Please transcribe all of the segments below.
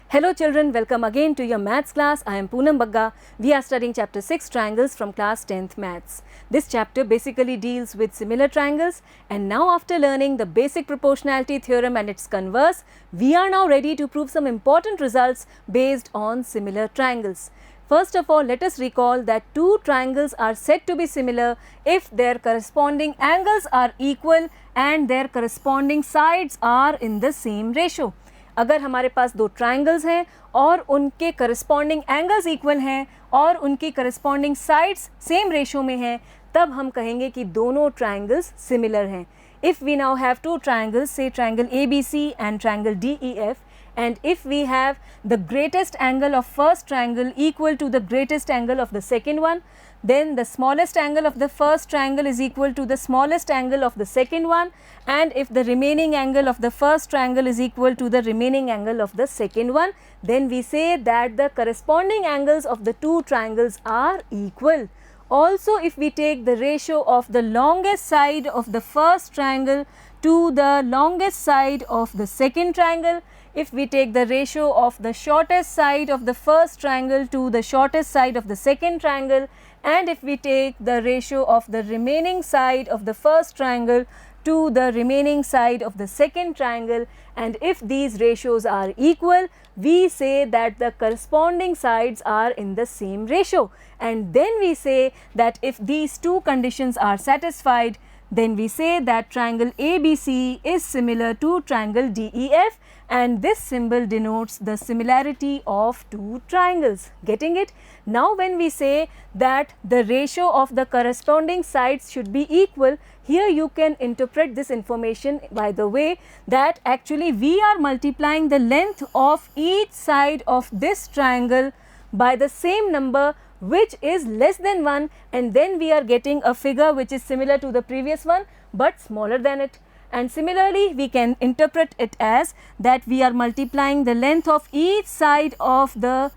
Hello children, welcome again to your maths class. I am Poonam Bagga. We are studying chapter 6 triangles from class 10th maths. This chapter basically deals with similar triangles, and now after learning the basic proportionality theorem and its converse, we are now ready to prove some important results based on similar triangles. First of all, let us recall that two triangles are said to be similar if their corresponding angles are equal and their corresponding sides are in the same ratio. अगर हमारे पास दो triangles हैं और उनके corresponding angles equal हैं और उनकी corresponding sides same ratio में हैं, तब हम कहेंगे कि दोनों ट्राइंगल्स सिमिलर हैं. If we now have two triangles, say triangle ABC and triangle DEF, and if we have the greatest angle of first triangle equal to the greatest angle of the second one, then the smallest angle of the first triangle is equal to the smallest angle of the second one, and if the remaining angle of the first triangle is equal to the remaining angle of the second one, then we say that the corresponding angles of the two triangles are equal. Also, if we take the ratio of the longest side of the first triangle to the longest side of the second triangle, if we take the ratio of the shortest side of the first triangle to the shortest side of the second triangle, and if we take the ratio of the remaining side of the first triangle to the remaining side of the second triangle, and if these ratios are equal, we say that the corresponding sides are in the same ratio. And then we say that if these two conditions are satisfied, then we say that triangle ABC is similar to triangle DEF, and this symbol denotes the similarity of two triangles. Getting it? Now when we say that the ratio of the corresponding sides should be equal, here you can interpret this information by the way that actually we are multiplying the length of each side of this triangle by the same number which is less than 1, and then we are getting a figure which is similar to the previous one but smaller than it. And similarly, we can interpret it as that we are multiplying the length of each side of the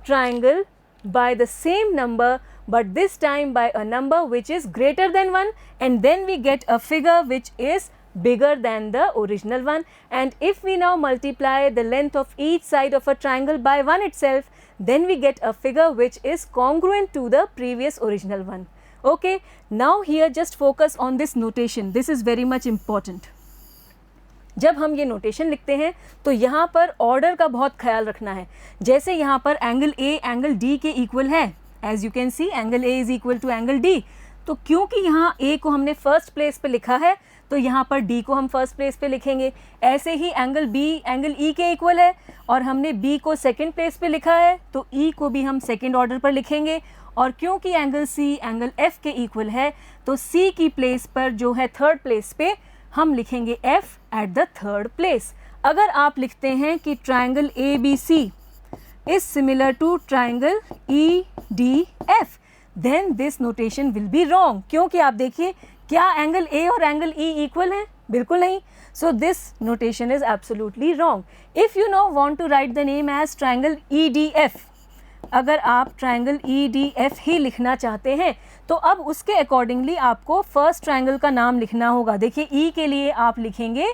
triangle by the same number, but this time by a number which is greater than 1, and then we get a figure which is bigger than the original one. And if we now multiply the length of each side of a triangle by 1 itself, then we get a figure which is congruent to the previous original one. Okay, now here just focus on this notation. This is very much important. जब हम ये notation लिखते हैं तो यहाँ पर order का बहुत ख्याल रखना है. जैसे यहाँ पर एंगल A एंगल D के इक्वल है, as you can see angle A is equal to angle D, तो क्योंकि यहाँ A को हमने फर्स्ट प्लेस पे लिखा है तो यहाँ पर D को हम फर्स्ट प्लेस पे लिखेंगे. ऐसे ही एंगल B एंगल E के इक्वल है और हमने B को सेकंड प्लेस पे लिखा है तो E को भी हम सेकंड ऑर्डर पर लिखेंगे. और क्योंकि एंगल C एंगल F के इक्वल है तो C की प्लेस पर जो है थर्ड प्लेस पे हम लिखेंगे F at the third place. अगर आप लिखते हैं कि triangle ABC is similar to triangle EDF, then this notation will be wrong. क्योंकि आप देखिए क्या एंगल A और एंगल E इक्वल हैं? बिल्कुल नहीं. So this notation is absolutely wrong. If you no want to write the name as triangle EDF, अगर आप ट्राइंगल EDF ही लिखना चाहते हैं तो अब उसके अकॉर्डिंगली आपको फर्स्ट ट्राइंगल का नाम लिखना होगा. देखिए E के लिए आप लिखेंगे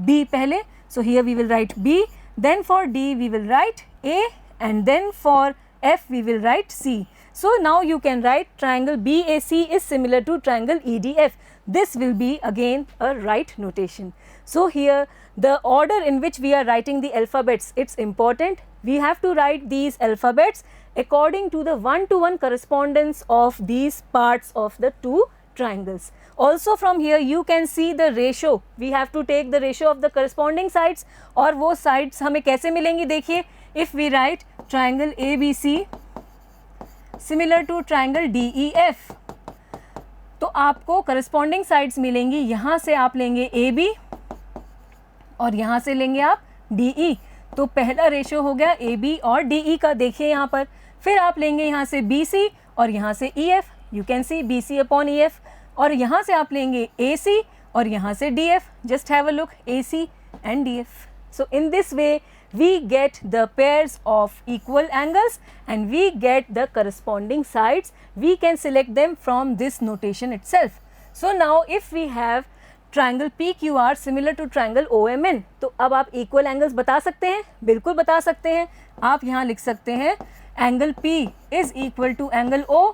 B पहले, so here we will write B, then for D we will write A, and then for F we will write C. So now you can write triangle BAC is similar to triangle EDF. This will be again a right notation. So here the order in which we are writing the alphabets, it's important. We have to write these alphabets according to the one-to-one correspondence of these parts of the two triangles. Also from here you can see the ratio. We have to take the ratio of the corresponding sides, और वो sides हमें कैसे मिलेंगी? देखिए, if we write triangle ABC similar to triangle DEF, तो आपको corresponding sides मिलेंगी. यहाँ से आप लेंगे AB और यहाँ से लेंगे आप DE. तो पहला रेशियो हो गया AB और DE का. देखिए यहाँ पर फिर आप लेंगे यहाँ से BC और यहाँ से EF. You can C BC upon EF. और यहाँ से आप लेंगे AC और यहाँ से DF. Just have a look, AC and DF. So in this way we get the pairs of equal angles and we get the corresponding sides. We can select them from this notation itself. So now if we have triangle P Q R similar to triangle O M N. तो अब आप equal angles बता सकते हैं, बिल्कुल बता सकते हैं। आप यहाँ लिख सकते हैं angle P is equal to angle O,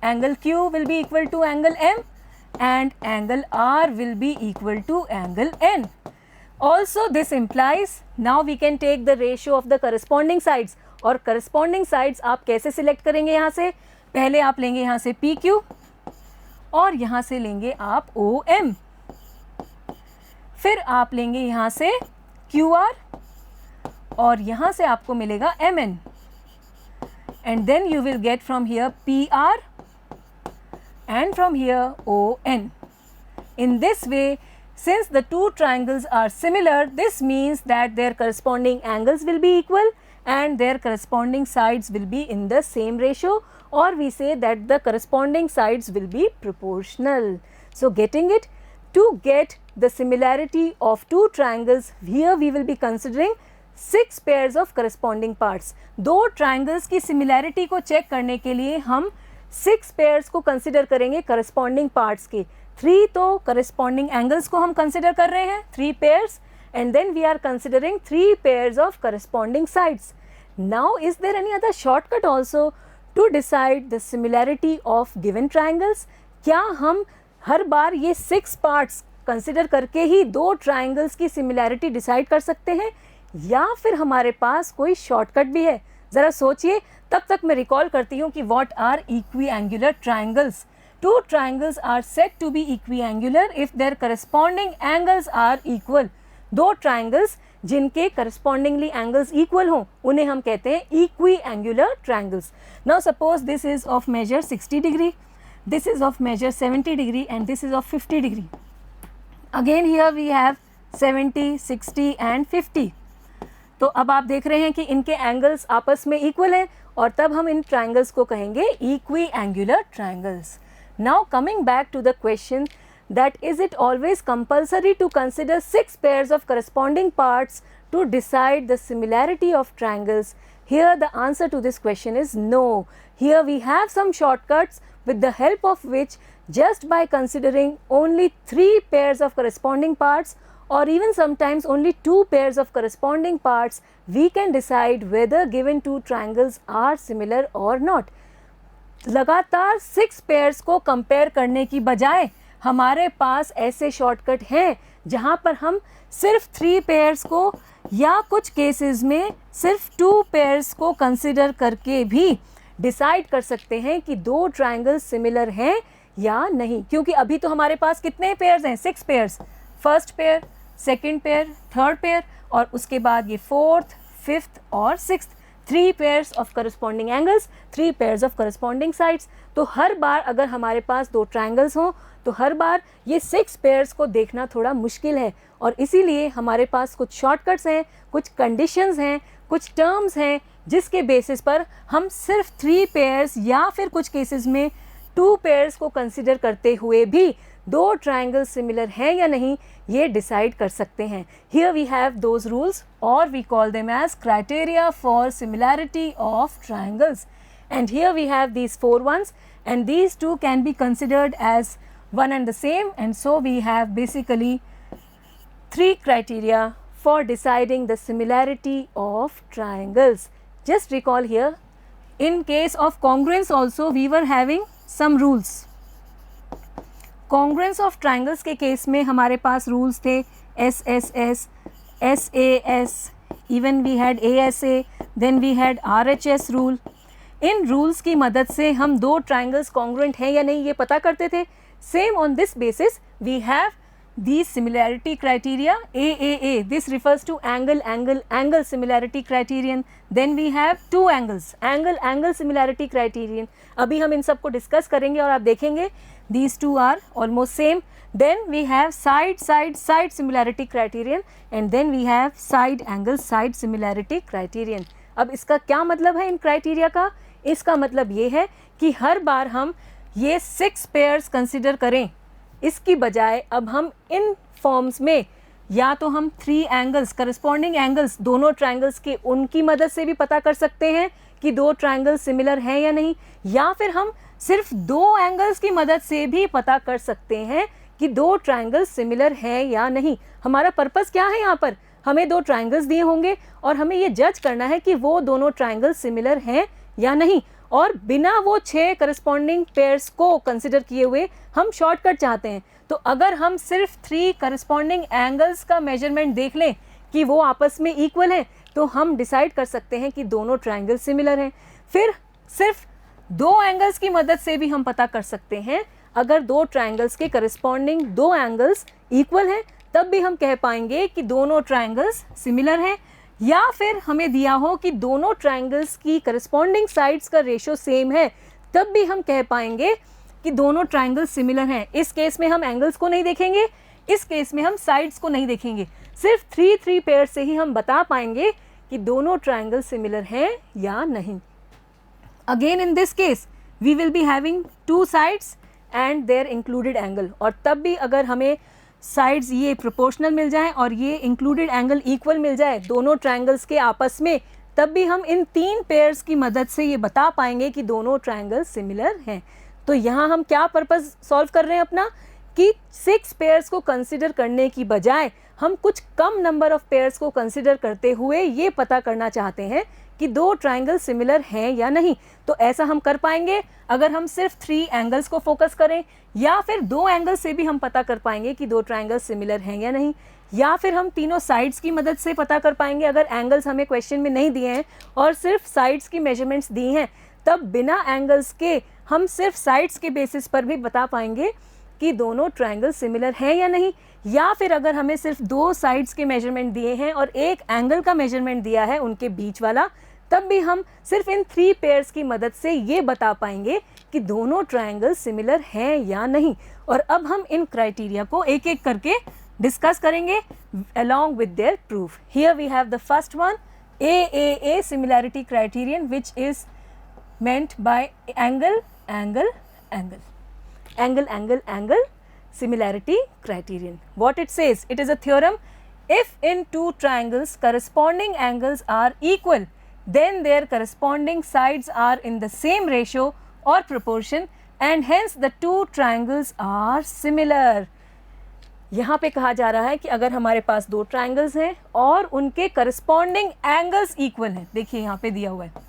angle Q will be equal to angle M and angle R will be equal to angle N. Also this implies now we can take the ratio of the corresponding sides, और corresponding sides आप कैसे select करेंगे? यहाँ से पहले आप लेंगे यहाँ से PQ और यहाँ से लेंगे आप OM, फिर आप लेंगे यहाँ से QR और यहाँ से आपको मिलेगा MN, and then you will get from here PR and from here ON. In this way, since the two triangles are similar, this means that their corresponding angles will be equal and their corresponding sides will be in the same ratio, or we say that the corresponding sides will be proportional. So getting it, to get the similarity of two triangles, here we will be considering 6 pairs of corresponding parts. दो triangles की similarity को check करने के लिए हम 6 pairs को consider करेंगे corresponding parts के। 3 तो corresponding angles को हम consider कर रहे हैं, 3 pairs, and then we are considering 3 pairs of corresponding sides. Now is there any other shortcut also to decide the similarity of given triangles? क्या हम हर बार ये 6 parts consider करके ही दो triangles की similarity decide कर सकते हैं, या फिर हमारे पास कोई शॉर्टकट भी है? ज़रा सोचिए, तब तक मैं रिकॉल करती हूँ कि what are equiangular triangles. Two triangles are said to be equiangular if their corresponding angles are equal. दो ट्राइंगल्स जिनके करस्पॉन्डिंगली एंगल्स इक्वल हों उन्हें हम कहते हैं equiangular triangles. Now suppose this is of measure 60 degree, this is of measure 70 degree and this is of 50 degree. Again here we have 70, 60 and 50। तो अब आप देख रहे हैं कि इनके एंगल्स आपस में इक्वल हैं और तब हम इन ट्राइंगल्स को कहेंगे equiangular triangles. Now coming back to the question that is it always compulsory to consider 6 pairs of corresponding parts to decide the similarity of triangles? Here the answer to this question is no. Here we have some shortcuts with the help of which just by considering only 3 pairs of corresponding parts or even sometimes only 2 pairs of corresponding parts, we can decide whether given two triangles are similar or not. लगातार 6 pairs को compare करने की बजाय हमारे पास ऐसे shortcut हैं जहाँ पर हम सिर्फ 3 pairs को या कुछ केसेस में सिर्फ 2 pairs को कंसिडर करके भी डिसाइड कर सकते हैं कि दो ट्राइंगल्स सिमिलर हैं या नहीं। क्योंकि अभी तो हमारे पास कितने पेयर्स हैं? 6 pairs। First pair, second pair, third pair और उसके बाद ये फोर्थ, फिफ्थ और sixth. 3 pairs of corresponding angles, 3 pairs of corresponding sides। तो हर बार अगर हमारे पास दो ट्राइंगल्स हों तो हर बार ये 6 pairs को देखना थोड़ा मुश्किल है और इसीलिए हमारे पास कुछ शॉर्टकट्स हैं, कुछ कंडीशंस हैं, कुछ टर्म्स हैं जिसके बेसिस पर हम सिर्फ 3 pairs या फिर कुछ केसेस में 2 pairs को कंसिडर करते हुए भी दो ट्राइंगल्स सिमिलर हैं या नहीं ये डिसाइड कर सकते हैं। Here we have those rules or we call them as criteria for similarity of triangles. And here we have these 4 ones and these 2 can be considered as one and the same, and so we have basically 3 criteria for deciding the similarity of triangles. Just recall here, in case of congruence also we were having some rules. Congruence of triangles के case में हमारे पास rules थे SSS, SAS, even we had ASA, then we had RHS rule. In rules की मदद से हम दो triangles congruent हैं या नहीं ये पता करते थे। Same on this basis we have these similarity criteria AAA. This refers to angle similarity criterion. Then we have 2 angles, angle similarity criterion. अभी हम इन सब को डिस्कस करेंगे और आप देखेंगे these 2 are almost same. Then we have side similarity criterion and then we have side similarity criterion. अब इसका क्या मतलब है इन क्राइटेरिया का? इसका मतलब ये है कि हर बार हम ये 6 pairs कंसिडर करें, इसकी बजाय अब हम इन फॉर्म्स में या तो हम 3 एंगल्स, करस्पॉन्डिंग एंगल्स दोनों ट्राइंगल्स के उनकी मदद से भी पता कर सकते हैं कि दो ट्राइंगल्स सिमिलर हैं या नहीं, या फिर हम सिर्फ 2 एंगल्स की मदद से भी पता कर सकते हैं कि दो ट्राइंगल्स सिमिलर हैं या नहीं। हमारा पर्पस क्या है यहाँ पर, हमें दो ट्राइंगल्स दिए होंगे और हमें ये जज करना है कि वो दोनों ट्राइंगल्स सिमिलर हैं या नहीं, और बिना वो 6 करस्पॉन्डिंग पेयर्स को कंसिडर किए हुए हम शॉर्टकट चाहते हैं। तो अगर हम सिर्फ 3 करस्पॉन्डिंग एंगल्स का मेजरमेंट देख लें कि वो आपस में इक्वल हैं, तो हम डिसाइड कर सकते हैं कि दोनों ट्राइंगल सिमिलर हैं। फिर सिर्फ 2 एंगल्स की मदद से भी हम पता कर सकते हैं। अगर दो ट्राइंगल्स के करस्पॉन्डिंग 2 एंगल्स इक्वल हैं, तब भी हम कह पाएंगे कि दोनों ट्राइंगल्स सिमिलर हैं। या फिर हमें दिया हो कि दोनों ट्राइंगल्स की करस्पॉन्डिंग साइड्स का रेशो सेम है, तब भी हम कह पाएंगे कि दोनों ट्राइंगल्स सिमिलर हैं। इस केस में हम एंगल्स को नहीं देखेंगे, इस केस में हम साइड्स को नहीं देखेंगे, सिर्फ 3 पेयर से ही हम बता पाएंगे कि दोनों ट्राइंगल सिमिलर हैं या नहीं। Again in this case we will be having 2 sides and their included angle, और तब भी अगर हमें साइड्स ये प्रोपोर्शनल मिल जाए और ये इंक्लूडेड एंगल इक्वल मिल जाए दोनों ट्राइंगल्स के आपस में, तब भी हम इन 3 पेयर्स की मदद से ये बता पाएंगे कि दोनों ट्राइंगल्स सिमिलर हैं। तो यहाँ हम क्या पर्पस सॉल्व कर रहे हैं अपना, कि 6 पेयर्स को कंसिडर करने की बजाय हम कुछ कम नंबर ऑफ पेयर्स को कंसिडर करते हुए ये पता करना चाहते हैं कि दो ट्राइंगल सिमिलर हैं या नहीं। तो ऐसा हम कर पाएंगे अगर हम सिर्फ 3 एंगल्स को फोकस करें, या फिर 2 एंगल्स से भी हम पता कर पाएंगे कि दो ट्राइंगल सिमिलर हैं या नहीं, या फिर हम तीनों साइड्स की मदद से पता कर पाएंगे। अगर एंगल्स हमें क्वेश्चन में नहीं दिए हैं और सिर्फ साइड्स की मेजरमेंट्स दी हैं, तब बिना एंगल्स के हम सिर्फ साइड्स के बेसिस पर भी बता पाएंगे कि दोनों ट्राइंगल सिमिलर हैं या नहीं। या फिर अगर हमें सिर्फ 2 साइड्स के मेजरमेंट दिए हैं और एक एंगल का मेजरमेंट दिया है उनके बीच वाला, तब भी हम सिर्फ इन 3 पेयर्स की मदद से ये बता पाएंगे कि दोनों ट्राइंगल सिमिलर हैं या नहीं। और अब हम इन क्राइटेरिया को एक एक करके डिस्कस करेंगे along with their proof. Here we have the first one, AAA similarity criterion, which is meant by angle, angle, angle. Angle, angle, angle similarity criterion. What it says? It is a theorem. If in 2 triangles corresponding angles are equal, then their corresponding sides are in the same ratio or proportion, and hence the 2 triangles are similar. यहाँ पे कहा जा रहा है कि अगर हमारे पास 2 triangles हैं और उनके करस्पॉन्डिंग एंगल्स इक्वल हैं, देखिए यहाँ पे दिया हुआ है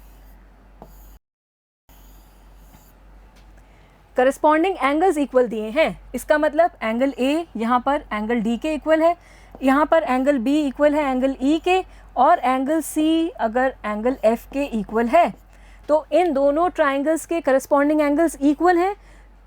करस्पॉन्डिंग एंगल्स इक्वल दिए हैं, इसका मतलब एंगल A यहाँ पर एंगल D के इक्वल है, यहाँ पर एंगल B इक्वल है एंगल E के, और एंगल C अगर एंगल F के इक्वल है। तो इन दोनों ट्राइंगल्स के करस्पॉन्डिंग एंगल्स इक्वल हैं,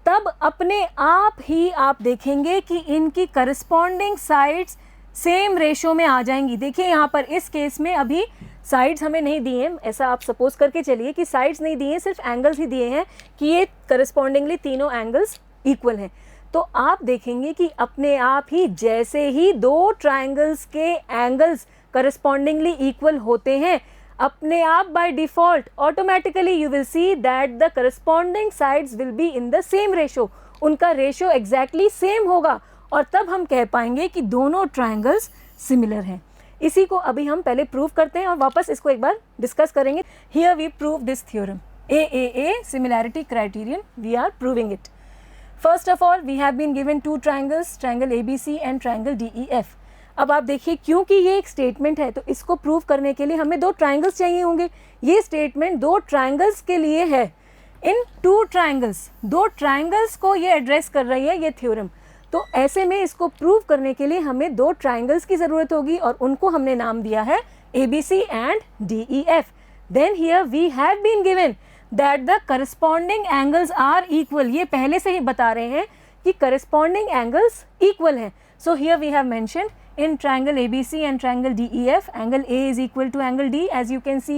तब अपने आप ही आप देखेंगे कि इनकी करस्पॉन्डिंग साइड्स सेम रेशो में आ जाएंगी। देखिए यहाँ पर इस केस में अभी साइड्स हमें नहीं दिए हैं, ऐसा आप सपोज करके चलिए कि साइड्स नहीं दिए हैं, सिर्फ एंगल्स ही दिए हैं कि ये करस्पॉन्डिंगली तीनों एंगल्स इक्वल हैं। तो आप देखेंगे कि अपने आप ही जैसे ही 2 ट्राइंगल्स के एंगल्स करस्पॉन्डिंगली इक्वल होते हैं, अपने आप by default automatically you will see that the corresponding sides will be in the same ratio, उनका रेशो एग्जैक्टली सेम होगा, और तब हम कह पाएंगे कि दोनों ट्राइंगल्स सिमिलर हैं। इसी को अभी हम पहले प्रूव करते हैं और वापस इसको एक बार डिस्कस करेंगे। Here we prove this theorem AAA similarity criterion, we are proving it. First of all we have been given 2 triangles, triangle ABC and triangle DEF। अब आप देखिए क्योंकि ये एक स्टेटमेंट है तो इसको प्रूव करने के लिए हमें 2 ट्राइंगल्स चाहिए होंगे। ये स्टेटमेंट 2 ट्राइंगल्स के लिए है। इन 2 ट्राइंगल्स को ये एड्रेस कर रही है ये थ्योरम। तो ऐसे में इसको प्रूव करने के लिए हमें 2 ट्राइंगल्स की ज़रूरत होगी और उनको हमने नाम दिया है ABC and DEF। Then here we have been given that the corresponding angles are equal. ये पहले से ही बता रहे हैं कि करस्पॉन्डिंग एंगल्स इक्वल हैं। So here we have mentioned in triangle ABC and triangle DEF, angle A is equal to angle D, as you can see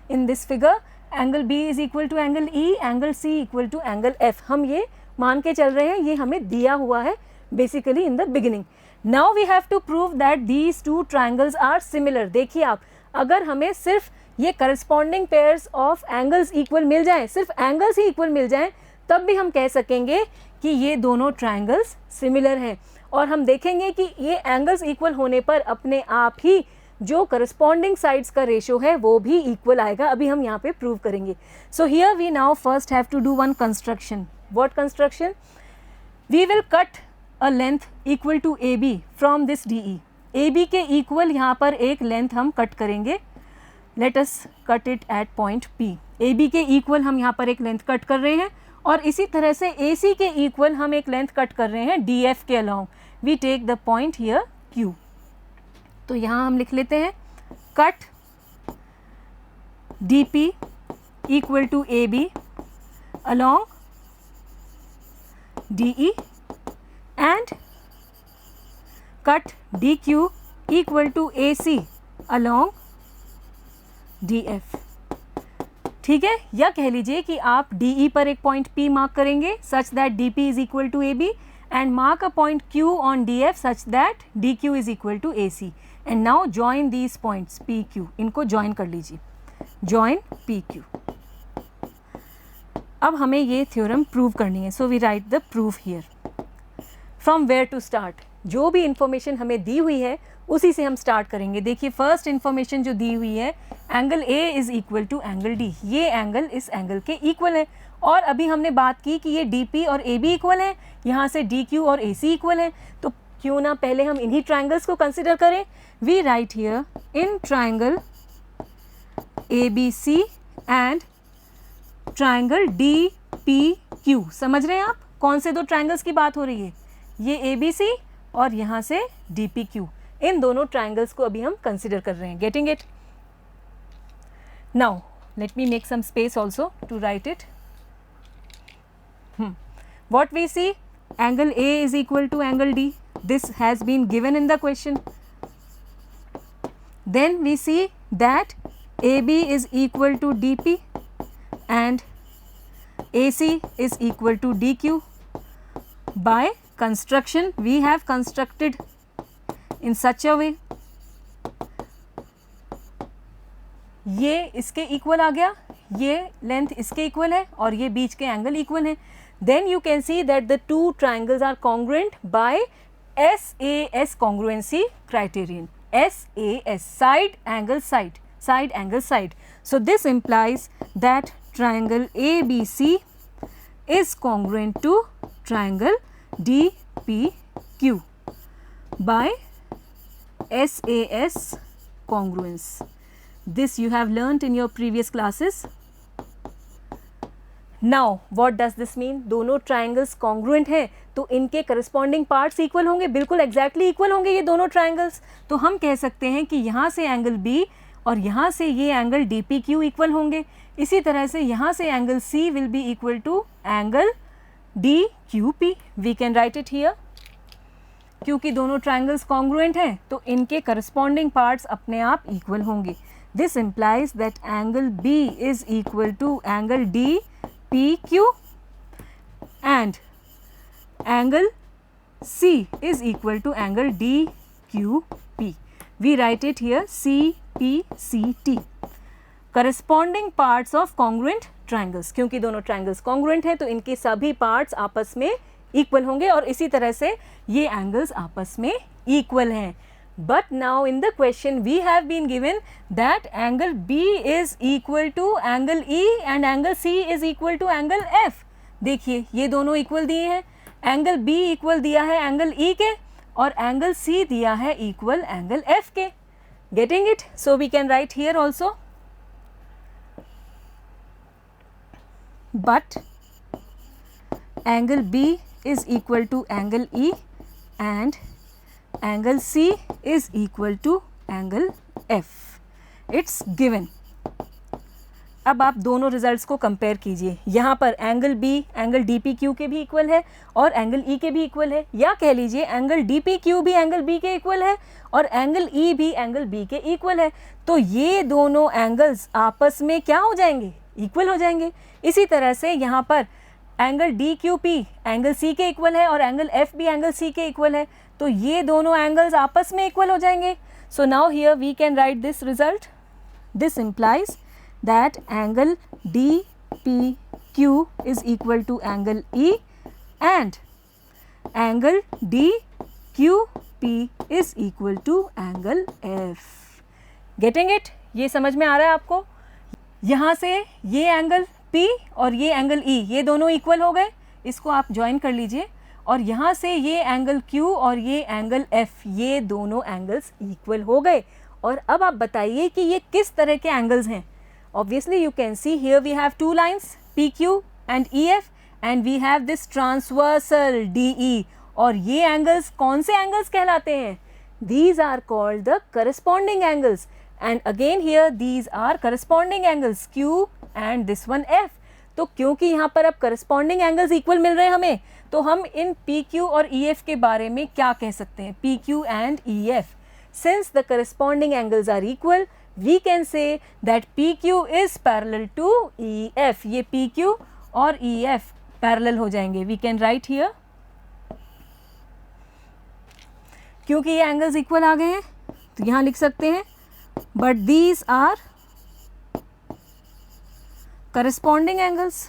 in this figure. Angle B is equal to angle E, angle C equal to angle F. हम ये मान के चल रहे हैं, ये हमें दिया हुआ है basically in the beginning. Now we have to prove that these 2 triangles are similar. देखिए आप, अगर हमें सिर्फ ये corresponding pairs of angles equal मिल जाएं, सिर्फ angles ही equal मिल जाएं, तब भी हम कह सकेंगे कि ये दोनों triangles similar हैं। और हम देखेंगे कि ये एंगल्स इक्वल होने पर अपने आप ही जो करस्पॉन्डिंग साइड्स का रेशो है वो भी इक्वल आएगा। अभी हम यहाँ पे प्रूव करेंगे। So here we now first have to do one construction. What construction? We will cut a length equal to A B from this D E, A B के इक्वल यहाँ पर एक लेंथ हम कट करेंगे, let us cut it at point P। A B के equal हम यहाँ पर एक लेंथ कट कर रहे हैं और इसी तरह से ए सी के इक्वल हम एक लेंथ कट कर रहे हैं डी एफ के along, we take the point here Q। तो यहाँ हम लिख लेते हैं cut D P equal to A B along D E and cut dq equal to AC along DF। ठीक है, या कह लीजिए कि आप DE पर एक पॉइंट P मार्क करेंगे such that DP is equal to AB and mark a point Q on DF such that DQ is equal to AC and now join these points PQ, इनको join कर लीजिए, join PQ। अब हमें ये theorem prove करनी है, so we write the proof here. From where to start, जो भी इंफॉर्मेशन हमें दी हुई है उसी से हम स्टार्ट करेंगे। देखिए फर्स्ट इंफॉर्मेशन जो दी हुई है, angle A is equal to angle D, ये एंगल इस एंगल के इक्वल है और अभी हमने बात की कि ये डी पी और ए बी इक्वल है, यहाँ से डी क्यू और ए सी इक्वल है, तो क्यों ना पहले हम इन्हीं ट्राइंगल्स को कंसिडर करें। We write here in triangle A B C and triangle D P Q. समझ रहे हैं आप कौन से दो ट्राइंगल्स की बात हो रही है, ये ए बी सी और यहाँ से डी पी क्यू, इन दोनों ट्राइंगल्स को अभी हम कंसिडर कर रहे हैं। Getting it? Now let me make some space also to write it. What we see, angle A is equal to angle D, this has been given in the question. Then we see that AB is equal to DP and AC is equal to DQ. By construction we have constructed in such a way, ये इसके equal आ गया, ये length इसके equal है और ये बीच के angle equal है। Then you can see that the two triangles are congruent by SAS congruency criterion. SAS, side angle side, side angle side. So this implies that triangle ABC is congruent to triangle DPQ by SAS congruence. This you have learnt in your previous classes. Now what does this mean, दोनों triangles congruent है तो इनके corresponding parts equal होंगे, बिल्कुल exactly equal होंगे ये दोनों triangles. तो हम कह सकते हैं कि यहाँ से एंगल बी और यहाँ से ये angle D P Q equal होंगे, इसी तरह से यहाँ से angle C will be equal to angle D Q P. We can write it here, क्योंकि दोनों ट्राइंगल्स कॉन्ग्रुएंट हैं तो इनके करस्पॉन्डिंग पार्ट्स अपने आप इक्वल होंगे। This implies that angle B is equal to angle D PQ and angle C is equal to angle DQP. We write it here CPCT. Corresponding parts of congruent triangles, क्योंकि दोनों triangles congruent हैं तो इनके सभी parts आपस में equal होंगे और इसी तरह से ये angles आपस में equal हैं। But now in the question we have been given that angle B is equal to angle E and angle C is equal to angle F. देखिए ये दोनों इक्वल दिए हैं, एंगल B इक्वल दिया है एंगल E के और angle C दिया है इक्वल एंगल F के। Getting it? So we can write here also. But angle B is equal to angle E and angle C is equal to angle F. It's given. अब आप दोनों results को compare कीजिए। यहाँ पर angle B angle DPQ के भी equal है और एंगल E के भी इक्वल है, या कह लीजिए एंगल DPQ भी एंगल B के इक्वल है और एंगल E भी एंगल B के इक्वल है। तो ये दोनों एंगल्स आपस में क्या हो जाएंगे, इक्वल हो जाएंगे। इसी तरह से यहाँ पर एंगल DQP एंगल C के इक्वल है और एंगल F भी एंगल C के इक्वल है, तो ये दोनों एंगल्स आपस में इक्वल हो जाएंगे। So now here we can write this result. This implies that angle DPQ is equal to angle E and angle DQP is equal to angle F। Getting it? ये समझ में आ रहा है आपको? यहाँ से ये एंगल P और ये एंगल E, ये दोनों इक्वल हो गए, इसको आप ज्वाइन कर लीजिए और यहाँ से ये एंगल Q और ये एंगल F, ये दोनों एंगल्स इक्वल हो गए। और अब आप बताइए कि ये किस तरह के एंगल्स हैं। Obviously you can see here we have two lines PQ and EF and we have this transversal DE। और ये एंगल्स कौन से एंगल्स कहलाते हैं? These are called the corresponding angles, and again here these are corresponding angles Q and this one F। तो क्योंकि यहाँ पर अब corresponding angles equal मिल रहे हैं हमें, तो हम इन PQ और EF के बारे में क्या कह सकते हैं? PQ and EF, since the corresponding angles are equal, we can say that PQ is parallel to EF। ये PQ और EF parallel हो जाएंगे। We can write here, क्योंकि ये एंगल्स इक्वल आ गए हैं तो यहाँ लिख सकते हैं, but these are corresponding angles.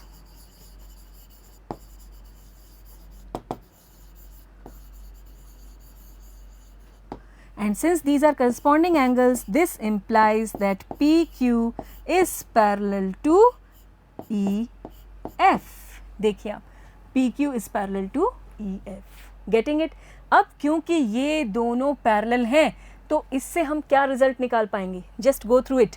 And since these are corresponding angles, this implies that PQ is parallel to EF। देखिए आप, PQ is parallel to EF। Getting it? अब क्योंकि ये दोनों पैरेलल हैं तो इससे हम क्या रिजल्ट निकाल पाएंगे? Just go through it.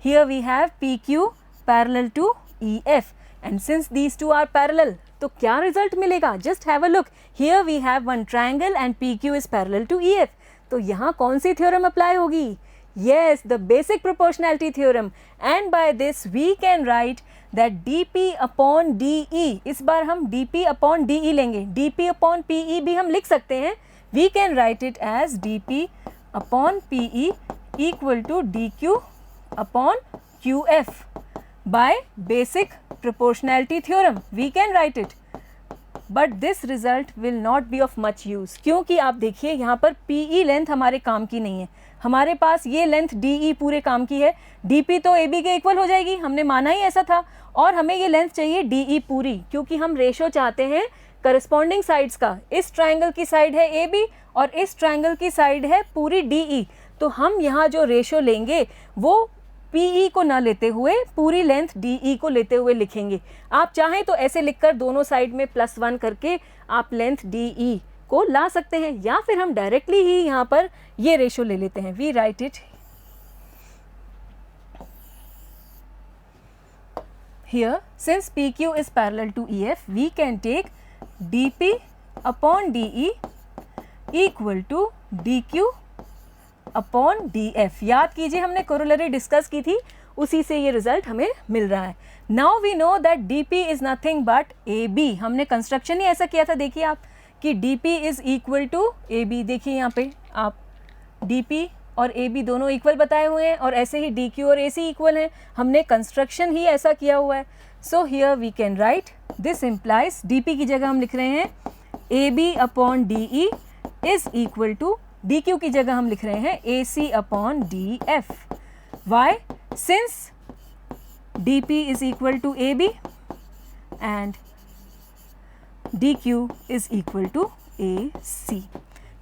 Here we have PQ parallel to EF and since these two are parallel तो क्या रिजल्ट मिलेगा? Just have a look. Here we have one triangle and PQ is parallel to EF। तो यहाँ कौन सी theorem apply होगी? Yes, the basic proportionality theorem, and by this we can write that dP upon DE, इस बार हम dP upon DE लेंगे, dP upon PE भी हम लिख सकते हैं। We can write it as dP upon PE equal to dQ upon QF by basic proportionality theorem. We can write it, but this result will not be of much use, क्योंकि आप देखिए यहाँ पर PE लेंथ हमारे काम की नहीं है, हमारे पास ये लेंथ DE पूरे काम की है। DP तो AB के इक्वल हो जाएगी, हमने माना ही ऐसा था, और हमें ये लेंथ चाहिए DE पूरी, क्योंकि हम रेशो चाहते हैं करस्पॉन्डिंग साइड्स का। इस ट्रायंगल की साइड है AB और इस ट्रायंगल की साइड है पूरी DE, तो हम यहाँ जो रेशो लेंगे वो PE को ना लेते हुए पूरी लेंथ DE को लेते हुए लिखेंगे। आप चाहें तो ऐसे लिखकर दोनों साइड में +1 करके आप लेंथ DE को ला सकते हैं, या फिर हम डायरेक्टली ही यहाँ पर ये रेशो ले लेते हैं। We write it here, since PQ is parallel to EF, we can take DP upon DE equal to DQ upon DF। याद कीजिए हमने कोरोलरी डिस्कस की थी, उसी से ये रिजल्ट हमें मिल रहा है। Now we know that DP is nothing but AB। हमने कंस्ट्रक्शन ही ऐसा किया था, देखिए आप, कि DP is equal to AB। देखिए यहाँ पे आप DP और AB दोनों इक्वल बताए हुए हैं, और ऐसे ही DQ और AC इक्वल हैं, हमने कंस्ट्रक्शन ही ऐसा किया हुआ है। So here we can write, this implies DP की जगह हम लिख रहे हैं AB upon DE is equal to, DQ की जगह हम लिख रहे हैं AC upon DF। Why? Since DP is equal to AB and DQ is equal to AC।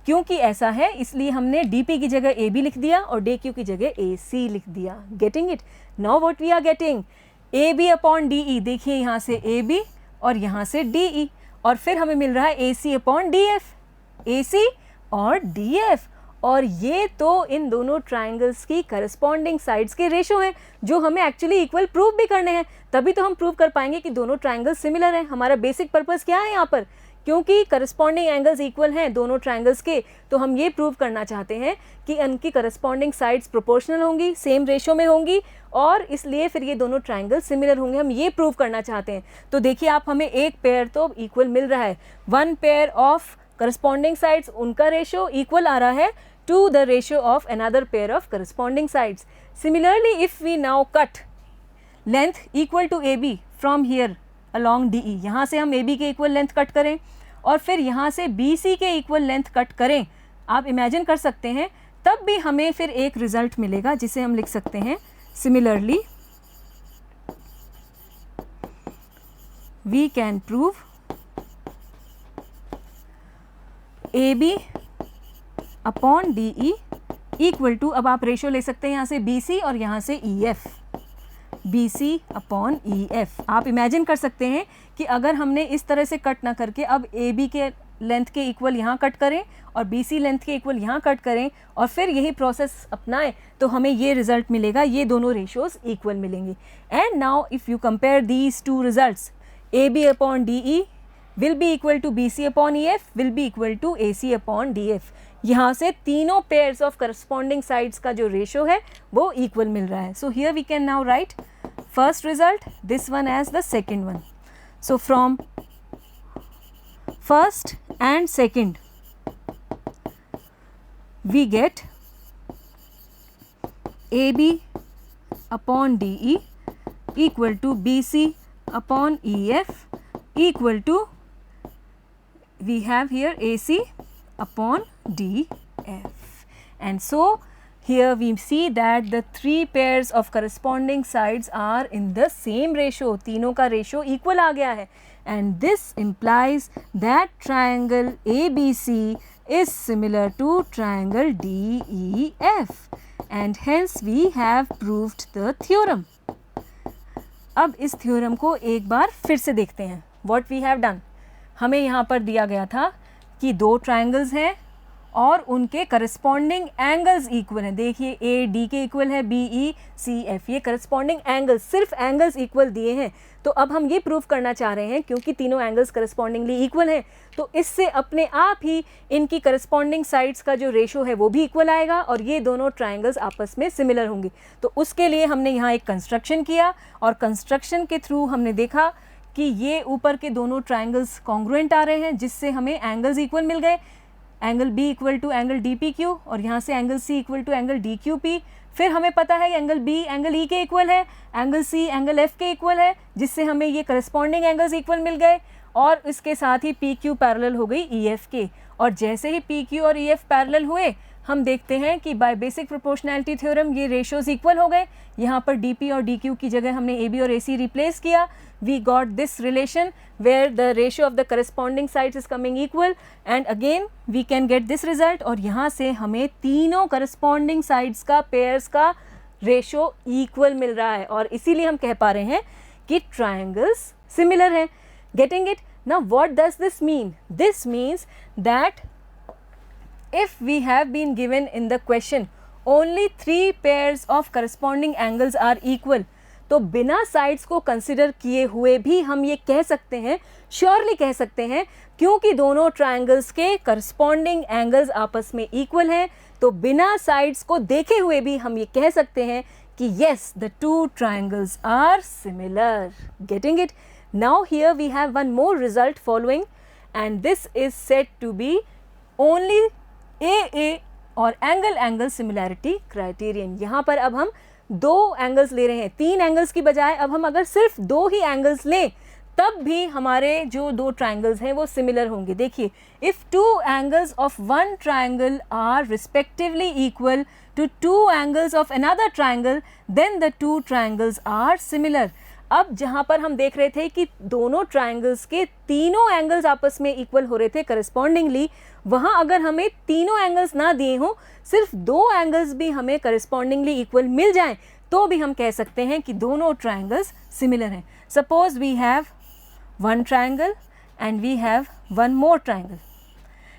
क्योंकि ऐसा है इसलिए हमने DP की जगह AB लिख दिया और DQ की जगह AC लिख दिया। Getting it? Now what we are getting, AB upon DE, देखिए यहाँ से AB और यहाँ से DE, और फिर हमें मिल रहा है AC अपॉन DF, AC और DF, और ये तो इन दोनों ट्रायंगल्स की करस्पॉन्डिंग साइड्स के रेशो हैं जो हमें एक्चुअली इक्वल प्रूव भी करने हैं, तभी तो हम प्रूव कर पाएंगे कि दोनों ट्रायंगल्स सिमिलर हैं। हमारा बेसिक पर्पस क्या है यहाँ पर, क्योंकि करस्पॉन्डिंग एंगल्स इक्वल हैं दोनों ट्रायंगल्स के, तो हम ये प्रूव करना चाहते हैं कि इनकी करस्पॉन्डिंग साइड्स प्रोपोर्शनल होंगी, सेम रेशो में होंगी, और इसलिए फिर ये दोनों ट्रायंगल्स सिमिलर होंगे, हम ये प्रूव करना चाहते हैं। तो देखिए आप, हमें एक पेयर तो इक्वल मिल रहा है, one pair of corresponding sides, उनका रेशो इक्वल आ रहा है to the ratio of another pair of corresponding sides. Similarly, if we now cut length equal to AB from here along DE, यहाँ से हम AB के equal length cut करें और फिर यहाँ से BC के इक्वल लेंथ कट करें, आप इमेजिन कर सकते हैं, तब भी हमें फिर एक रिजल्ट मिलेगा जिसे हम लिख सकते हैं similarly we can prove AB upon DE equal to, अब आप रेशो ले सकते हैं यहाँ से BC और यहाँ से EF, BC अपॉन EF। आप इमेजिन कर सकते हैं कि अगर हमने इस तरह से कट ना करके अब AB के लेंथ के इक्वल यहाँ कट करें और BC लेंथ के इक्वल यहाँ कट करें और फिर यही प्रोसेस अपनाएं तो हमें ये रिजल्ट मिलेगा, ये दोनों रेशियोज इक्वल मिलेंगे. And now if you compare these two results, AB upon DE will be equal to BC upon EF will be equal to AC upon DF. यहाँ से तीनों pairs of corresponding sides का जो ratio है वो equal मिल रहा है. So here we can now write first result, this one as the second one. So from first and second we get AB upon DE equal to BC upon EF equal to, we have here AC upon DF. And so here we see that the three pairs of corresponding sides are in the same ratio, तीनों का ratio equal आ गया है. And this implies that triangle ABC is similar to triangle DEF and hence we have proved the theorem. अब इस theorem को एक बार फिर से देखते हैं. What we have done, हमें यहाँ पर दिया गया था कि दो ट्राइंगल्स हैं और उनके करस्पॉन्डिंग एंगल्स इक्वल हैं. देखिए AD के इक्वल है BE CF, ये करस्पॉन्डिंग एंगल्स, सिर्फ एंगल्स इक्वल दिए हैं. तो अब हम ये प्रूव करना चाह रहे हैं क्योंकि तीनों एंगल्स करस्पॉन्डिंगली इक्वल हैं तो इससे अपने आप ही इनकी करस्पॉन्डिंग साइड्स का जो रेशो है वो भी इक्वल आएगा और ये दोनों ट्राइंगल्स आपस में सिमिलर होंगे. तो उसके लिए हमने यहाँ एक कंस्ट्रक्शन किया और कंस्ट्रक्शन के थ्रू हमने देखा कि ये ऊपर के दोनों ट्राइंगल्स कॉन्ग्रुएंट आ रहे हैं जिससे हमें एंगल्स इक्वल मिल गए. Angle B equal to angle DPQ और यहाँ से angle C equal to angle DQP. फिर हमें पता है कि एंगल B एंगल E के इक्वल है, एंगल C एंगल F के इक्वल है जिससे हमें ये करस्पॉन्डिंग एंगल्स इक्वल मिल गए और इसके साथ ही PQ पैरेलल हो गई EF के. और जैसे ही PQ और EF पैरेलल हुए हम देखते हैं कि बाय बेसिक प्रोपोर्शनैलिटी थ्योरम ये रेशियोज इक्वल हो गए. यहाँ पर DP और DQ की जगह हमने AB और AC रिप्लेस किया. We got this relation where the ratio of the corresponding sides is coming equal and again we can get this result. और यहाँ से हमें तीनों corresponding sides का pairs का ratio equal मिल रहा है और इसीलिए हम कह पा रहे हैं कि triangles similar हैं. Getting it? Now what does this mean? This means that if we have been given in the question only 3 pairs of corresponding angles are equal, तो बिना साइड्स को कंसिडर किए हुए भी हम ये कह सकते हैं, श्योरली कह सकते हैं क्योंकि दोनों ट्राइंगल्स के करस्पॉन्डिंग एंगल्स आपस में इक्वल हैं तो बिना साइड्स को देखे हुए भी हम ये कह सकते हैं कि yes, the two triangles are similar. Getting it? Now here we have one more result following and this is said to be only AA और एंगल सिमिलैरिटी क्राइटेरियन. यहाँ पर अब हम दो एंगल्स ले रहे हैं, तीन एंगल्स की बजाय अब हम अगर सिर्फ दो ही एंगल्स लें तब भी हमारे जो दो ट्राइंगल्स हैं वो सिमिलर होंगे. देखिए, if two angles of one triangle are respectively equal to two angles of another triangle then the two triangles are similar. अब जहाँ पर हम देख रहे थे कि दोनों ट्राइंगल्स के तीनों एंगल्स आपस में इक्वल हो रहे थे करस्पॉन्डिंगली, वहाँ अगर हमें तीनों एंगल्स ना दिए हों, सिर्फ दो एंगल्स भी हमें करस्पॉन्डिंगली इक्वल मिल जाएं तो भी हम कह सकते हैं कि दोनों ट्राइंगल्स सिमिलर हैं. Suppose we have one triangle and we have one more triangle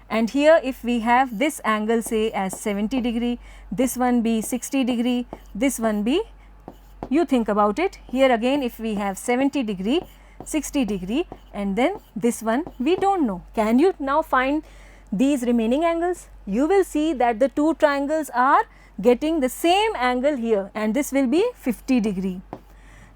and here if we have this angle say as 70 degree, this one be 60 degree, this one be, you think about it, here again if we have 70 degree, 60 degree and then this one we don't know. Can you now find these remaining angles? You will see that the two triangles are getting the same angle here and this will be 50 degree.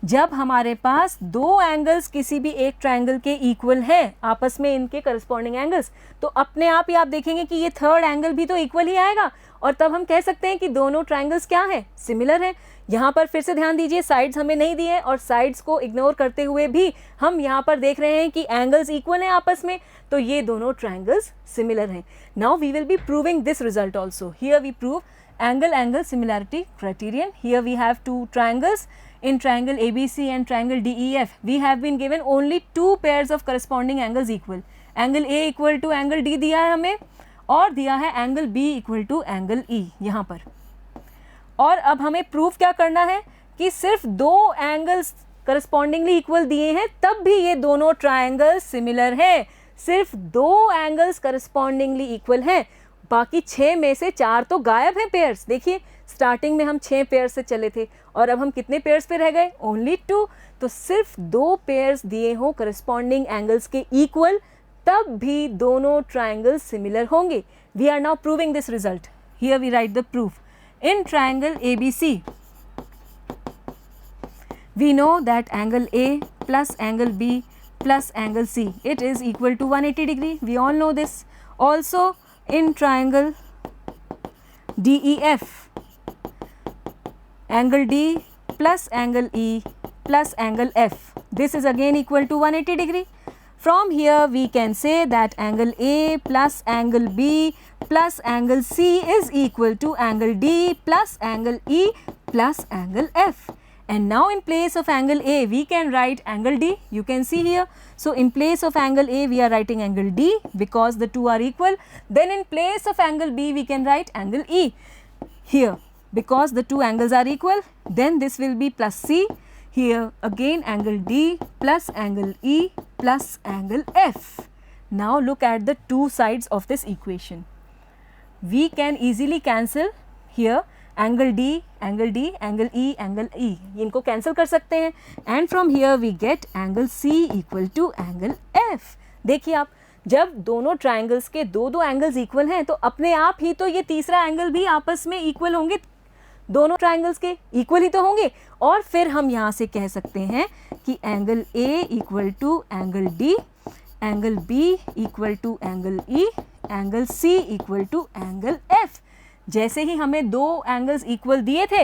जब हमारे पास दो angles किसी भी एक triangle के equal हैं आपस में इनके करस्पॉन्डिंग एंगल्स, तो अपने आप ही आप देखेंगे कि ये थर्ड एंगल भी तो इक्वल ही आएगा और तब हम कह सकते हैं कि दोनों ट्राइंगल्स क्या हैं, सिमिलर हैं. यहाँ पर फिर से ध्यान दीजिए, साइड्स हमें नहीं दिए और साइड्स को इग्नोर करते हुए भी हम यहाँ पर देख रहे हैं कि एंगल्स इक्वल हैं आपस में, तो ये दोनों ट्राइंगल्स सिमिलर हैं. Now we will be proving this result also. Here we prove angle similarity criterion. Here we have two triangles. In triangle ABC and triangle DEF, we have been given only two pairs of corresponding angles equal. Angle A equal to angle D दिया है हमें और दिया है angle B equal to angle E यहाँ पर. और अब हमें प्रूफ क्या करना है कि सिर्फ दो एंगल्स करस्पॉन्डिंगली इक्वल दिए हैं तब भी ये दोनों ट्राइंगल्स सिमिलर हैं. सिर्फ 2 एंगल्स करस्पॉन्डिंगली इक्वल हैं, बाकी 6 में से 4 तो गायब हैं पेयर्स। देखिए स्टार्टिंग में हम 6 पेयर्स से चले थे और अब हम कितने पेयर्स पे रह गए, ओनली 2। तो सिर्फ 2 पेयर्स दिए हों करस्पॉन्डिंग एंगल्स के इक्वल, तब भी दोनों ट्राइंगल्स सिमिलर होंगे। We are now proving this result. Here we write the proof. In triangle ABC we know that angle A plus angle B plus angle C, it is equal to 180 degree. We all know this. Also in triangle DEF, angle D plus angle E plus angle F, this is again equal to 180 degree. From here we can say that angle A plus angle B plus angle C is equal to angle D plus angle E plus angle F. And now in place of angle A we can write angle D. You can see here. So in place of angle A we are writing angle D because the two are equal. Then in place of angle B we can write angle E here because the two angles are equal. Then this will be plus C. Here again angle D plus angle E plus angle F. Now look at the two sides of this equation. We can easily cancel here angle D, angle D, angle E, angle E. इनको cancel कर सकते हैं and from here we get angle C equal to angle F. देखिए आप, जब दोनों triangles के दो एंगल्स इक्वल हैं तो अपने आप ही तो ये तीसरा एंगल भी आपस में इक्वल होंगे, दोनों ट्राइंगल्स के इक्वल ही तो होंगे। और फिर हम यहाँ से कह सकते हैं कि angle A equal to angle D, angle B equal to angle E, angle C equal to angle F। जैसे ही हमें 2 एंगल्स इक्वल दिए थे,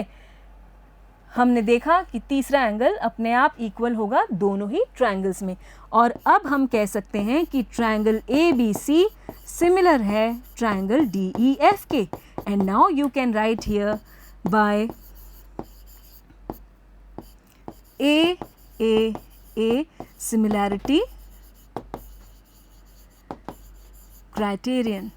हमने देखा कि तीसरा एंगल अपने आप इक्वल होगा दोनों ही ट्राइंगल्स में। और अब हम कह सकते हैं कि ट्राइंगल ABC सिमिलर है ट्राइंगल DEF के। And now you can write here bye A similarity criterion.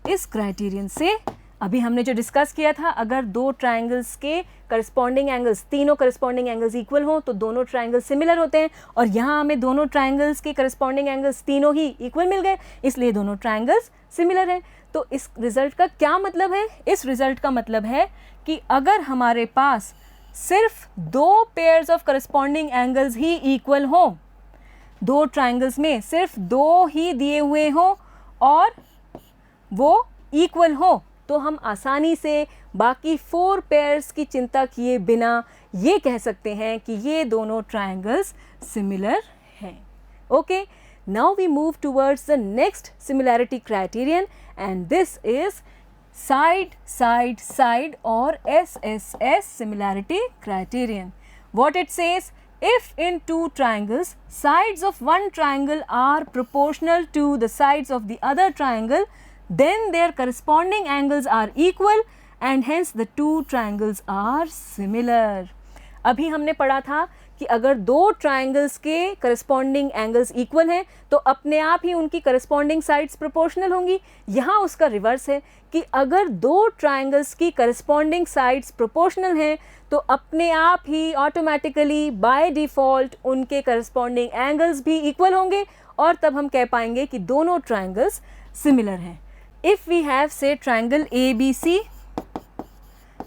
इस क्राइटेरियन से अभी हमने जो डिस्कस किया था, अगर 2 ट्राइंगल्स के करस्पॉन्डिंग एंगल्स, तीनों करस्पॉन्डिंग एंगल्स इक्वल हों तो दोनों ट्राइंगल्स सिमिलर होते हैं। और यहाँ हमें दोनों ट्राइंगल्स के करस्पॉन्डिंग एंगल्स तीनों ही इक्वल मिल गए, इसलिए दोनों ट्राइंगल्स सिमिलर हैं। तो इस रिजल्ट का क्या मतलब है? इस रिजल्ट का मतलब है कि अगर हमारे पास सिर्फ 2 pairs of corresponding angles he equal हों, 2 ट्राइंगल्स में सिर्फ 2 ही दिए हुए हों और वो इक्वल हो, तो हम आसानी से बाकी 4 पेयर्स की चिंता किए बिना ये कह सकते हैं कि ये दोनों ट्राइंगल्स सिमिलर हैं। Okay, now we move towards the next similarity criterion and this is side side side और SSS similarity criterion. What it says, if in 2 triangles sides of one triangle are proportional to the sides of the other triangle, then their corresponding angles are equal and hence the 2 triangles are similar. अभी हमने पढ़ा था कि अगर 2 triangles के corresponding angles equal हैं तो अपने आप ही उनकी करस्पॉन्डिंग साइड्स प्रोपोर्शनल होंगी। यहाँ उसका रिवर्स है कि अगर 2 ट्राइंगल्स की करस्पॉन्डिंग साइड्स प्रोपोर्शनल हैं तो अपने आप ही ऑटोमेटिकली बाय डिफ़ॉल्ट उनके करस्पॉन्डिंग एंगल्स भी इक्वल होंगे और तब हम कह पाएंगे कि दोनों ट्राइंगल्स सिमिलर हैं। इफ़ वी हैव से triangle ABC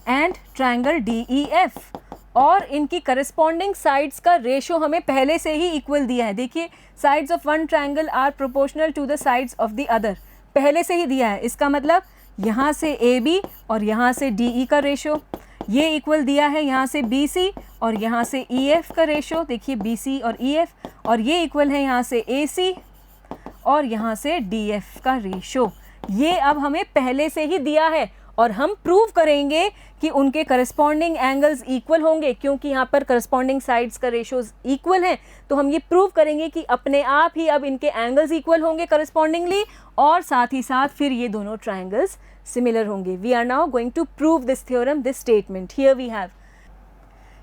and triangle DEF और इनकी करस्पॉन्डिंग साइड्स का रेशो हमें पहले से ही इक्वल दिया है। देखिए, sides of one triangle are proportional to the sides of the other, पहले से ही दिया है। इसका मतलब यहाँ से AB और यहाँ से DE का रेशो ये इक्वल दिया है, यहाँ से BC और यहाँ से EF का रेशो, देखिए BC और EF, और ये इक्वल है यहाँ से AC और यहाँ से DF का रेशो। ये अब हमें पहले से ही दिया है और हम प्रूव करेंगे कि उनके करस्पॉन्डिंग एंगल्स इक्वल होंगे, क्योंकि यहाँ पर करस्पॉन्डिंग साइड्स का रेशोज इक्वल हैं। तो हम ये प्रूव करेंगे कि अपने आप ही अब इनके एंगल्स इक्वल होंगे करस्पॉन्डिंगली और साथ ही साथ फिर ये दोनों ट्राइंगल्स सिमिलर होंगे। We are now going to prove this theorem, this statement. Here we have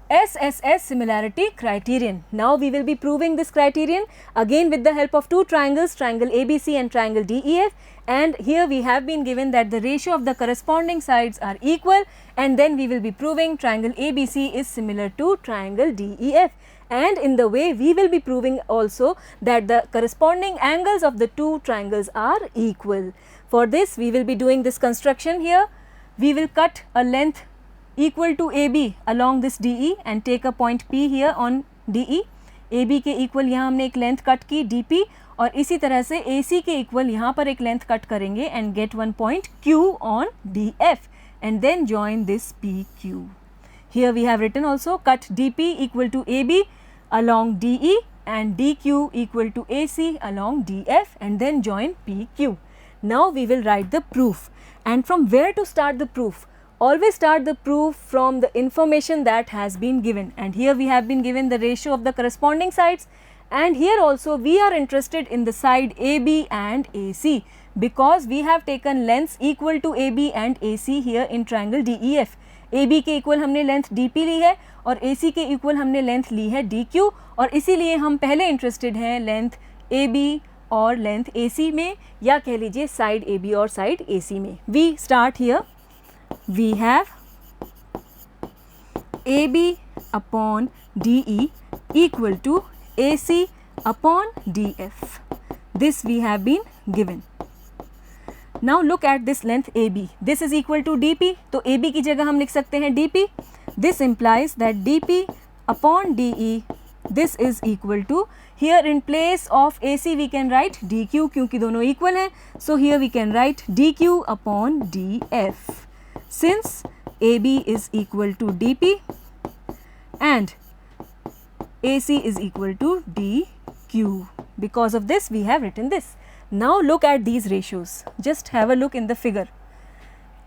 SSS similarity criterion. Now we will be proving this criterion again with the help of two triangles, triangle ABC and triangle DEF, and here we have been given that the ratio of the corresponding sides are equal, and then we will be proving triangle ABC is similar to triangle DEF, and in the way we will be proving also that the corresponding angles of the two triangles are equal. For this we will be doing this construction here. We will cut a length equal to AB along this DE and take a point P here on DE. AB के equal यहाँ हमने एक length cut की DP, और इसी तरह से AC के इक्वल यहाँ पर एक लेंथ कट करेंगे and get one point Q on DF and then join this PQ. Here we have written also cut DP equal to AB along DE and DQ equal to AC along DF and then join PQ. Now we will write the proof, and from where to start the proof? Always start the proof from the information that has been given, and here we have been given the ratio of the corresponding sides, and here also we are interested in the side AB and AC because we have taken lengths equal to AB and AC here in triangle DEF. AB के equal हमने length DP ली है और AC के equal हमने length ली है DQ, और इसीलिए हम पहले इंटरेस्टेड हैं लेंथ AB और लेंथ AC में, या कह लीजिए साइड AB और साइड AC में. We start here. We have AB upon DE equal to AC upon DF. This we have been given. Now look at this length AB. This is equal to DP. तो AB की जगह हम लिख सकते हैं DP. This implies that DP upon DE, this is equal to, here in place of AC we can write DQ क्योंकि दोनों equal हैं. So here we can write DQ upon DF. Since AB is equal to DP and AC is equal to DQ, because of this we have written this. Now look at these ratios. Just have a look in the figure.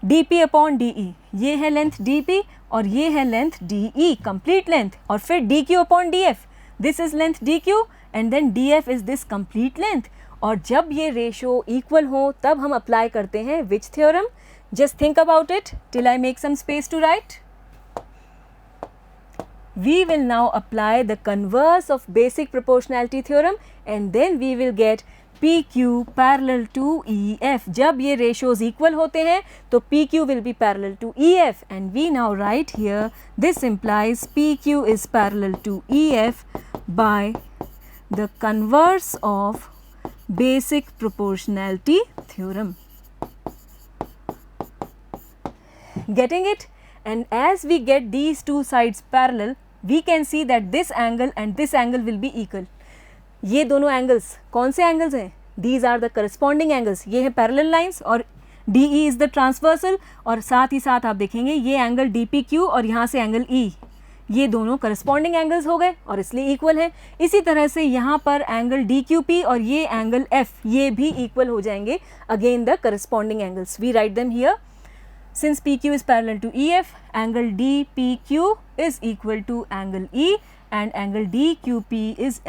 DP upon DE, ये है length DP और ये है length DE, complete length, और फिर DQ upon DF, this is length DQ and then DF is this complete length. और जब ये रेशो इक्वल हो तब हम अप्लाई करते हैं which theorem? Just think about it till I make some space to write. We will now apply the converse of basic proportionality theorem and then we will get PQ parallel to EF. जब ये ratios equal होते हैं तो PQ will be parallel to EF, and we now write here this implies PQ is parallel to EF by the converse of basic proportionality theorem. Getting it? And as we get these two sides parallel, we can see that this angle and this angle will be equal. ये दोनों angles कौन से angles हैं? These are the corresponding angles. ये है parallel lines और DE is the transversal, और साथ ही साथ आप देखेंगे ये angle DPQ और यहाँ से angle E, ये दोनों corresponding angles हो गए और इसलिए equal है. इसी तरह से यहाँ पर angle DQP और ये angle F, ये भी equal हो जाएंगे. Again the corresponding angles. We write them here. Since PQ is parallel to EF, angle DPQ is equal to angle E and angle DQP is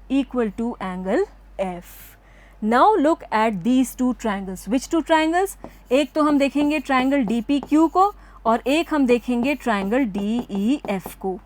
equal to angle F. Now look at these two triangles. Which two triangles? एक तो हम देखेंगे triangle DPQ को और एक हम देखेंगे triangle DEF को.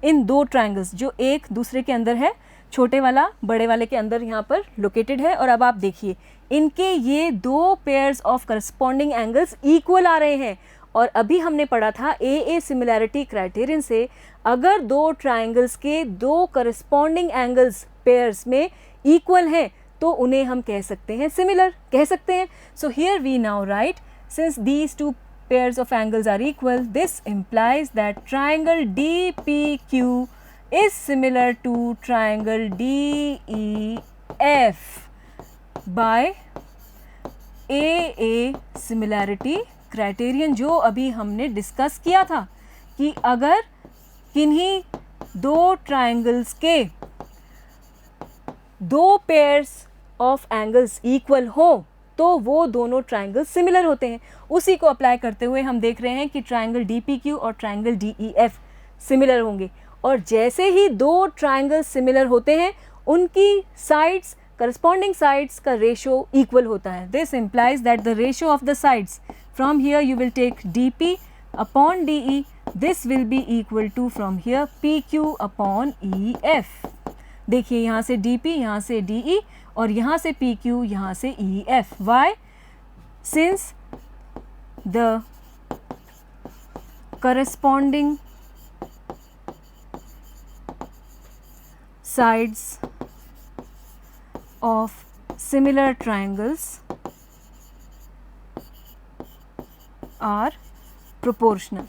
इन दो triangles जो एक दूसरे के अंदर है, छोटे वाला बड़े वाले के अंदर यहाँ पर लोकेटेड है, और अब आप देखिए इनके ये दो pairs of corresponding angles equal आ रहे हैं. और अभी हमने पढ़ा था AA सिमिलैरिटी क्राइटेरियन से अगर दो ट्राइंगल्स के दो करस्पॉन्डिंग एंगल्स पेयर्स में इक्वल हैं तो उन्हें हम कह सकते हैं सिमिलर, कह सकते हैं. So here we now write since these two pairs of angles are equal, this implies that triangle DPQ is similar to triangle DEF by AA similarity criterion, जो अभी हमने डिस्कस किया था कि अगर किन्हीं दो ट्राइंगल्स के दो पेयर्स ऑफ एंगल्स इक्वल हो तो वो दोनों ट्राइंगल सिमिलर होते हैं. उसी को अप्लाई करते हुए हम देख रहे हैं कि ट्राइंगल DPQ और ट्राइंगल DEF सिमिलर होंगे, और जैसे ही दो ट्राइंगल सिमिलर होते हैं उनकी साइड्स, करस्पॉन्डिंग साइड्स का रेशो इक्वल होता है. This implies that the ratio of the sides, from here you will take DP upon DE this will be equal to from here PQ upon EF। देखिए यहाँ से DP, यहाँ से DE और यहाँ से PQ, यहाँ से EF। Why? Since the corresponding sides of similar triangles are proportional।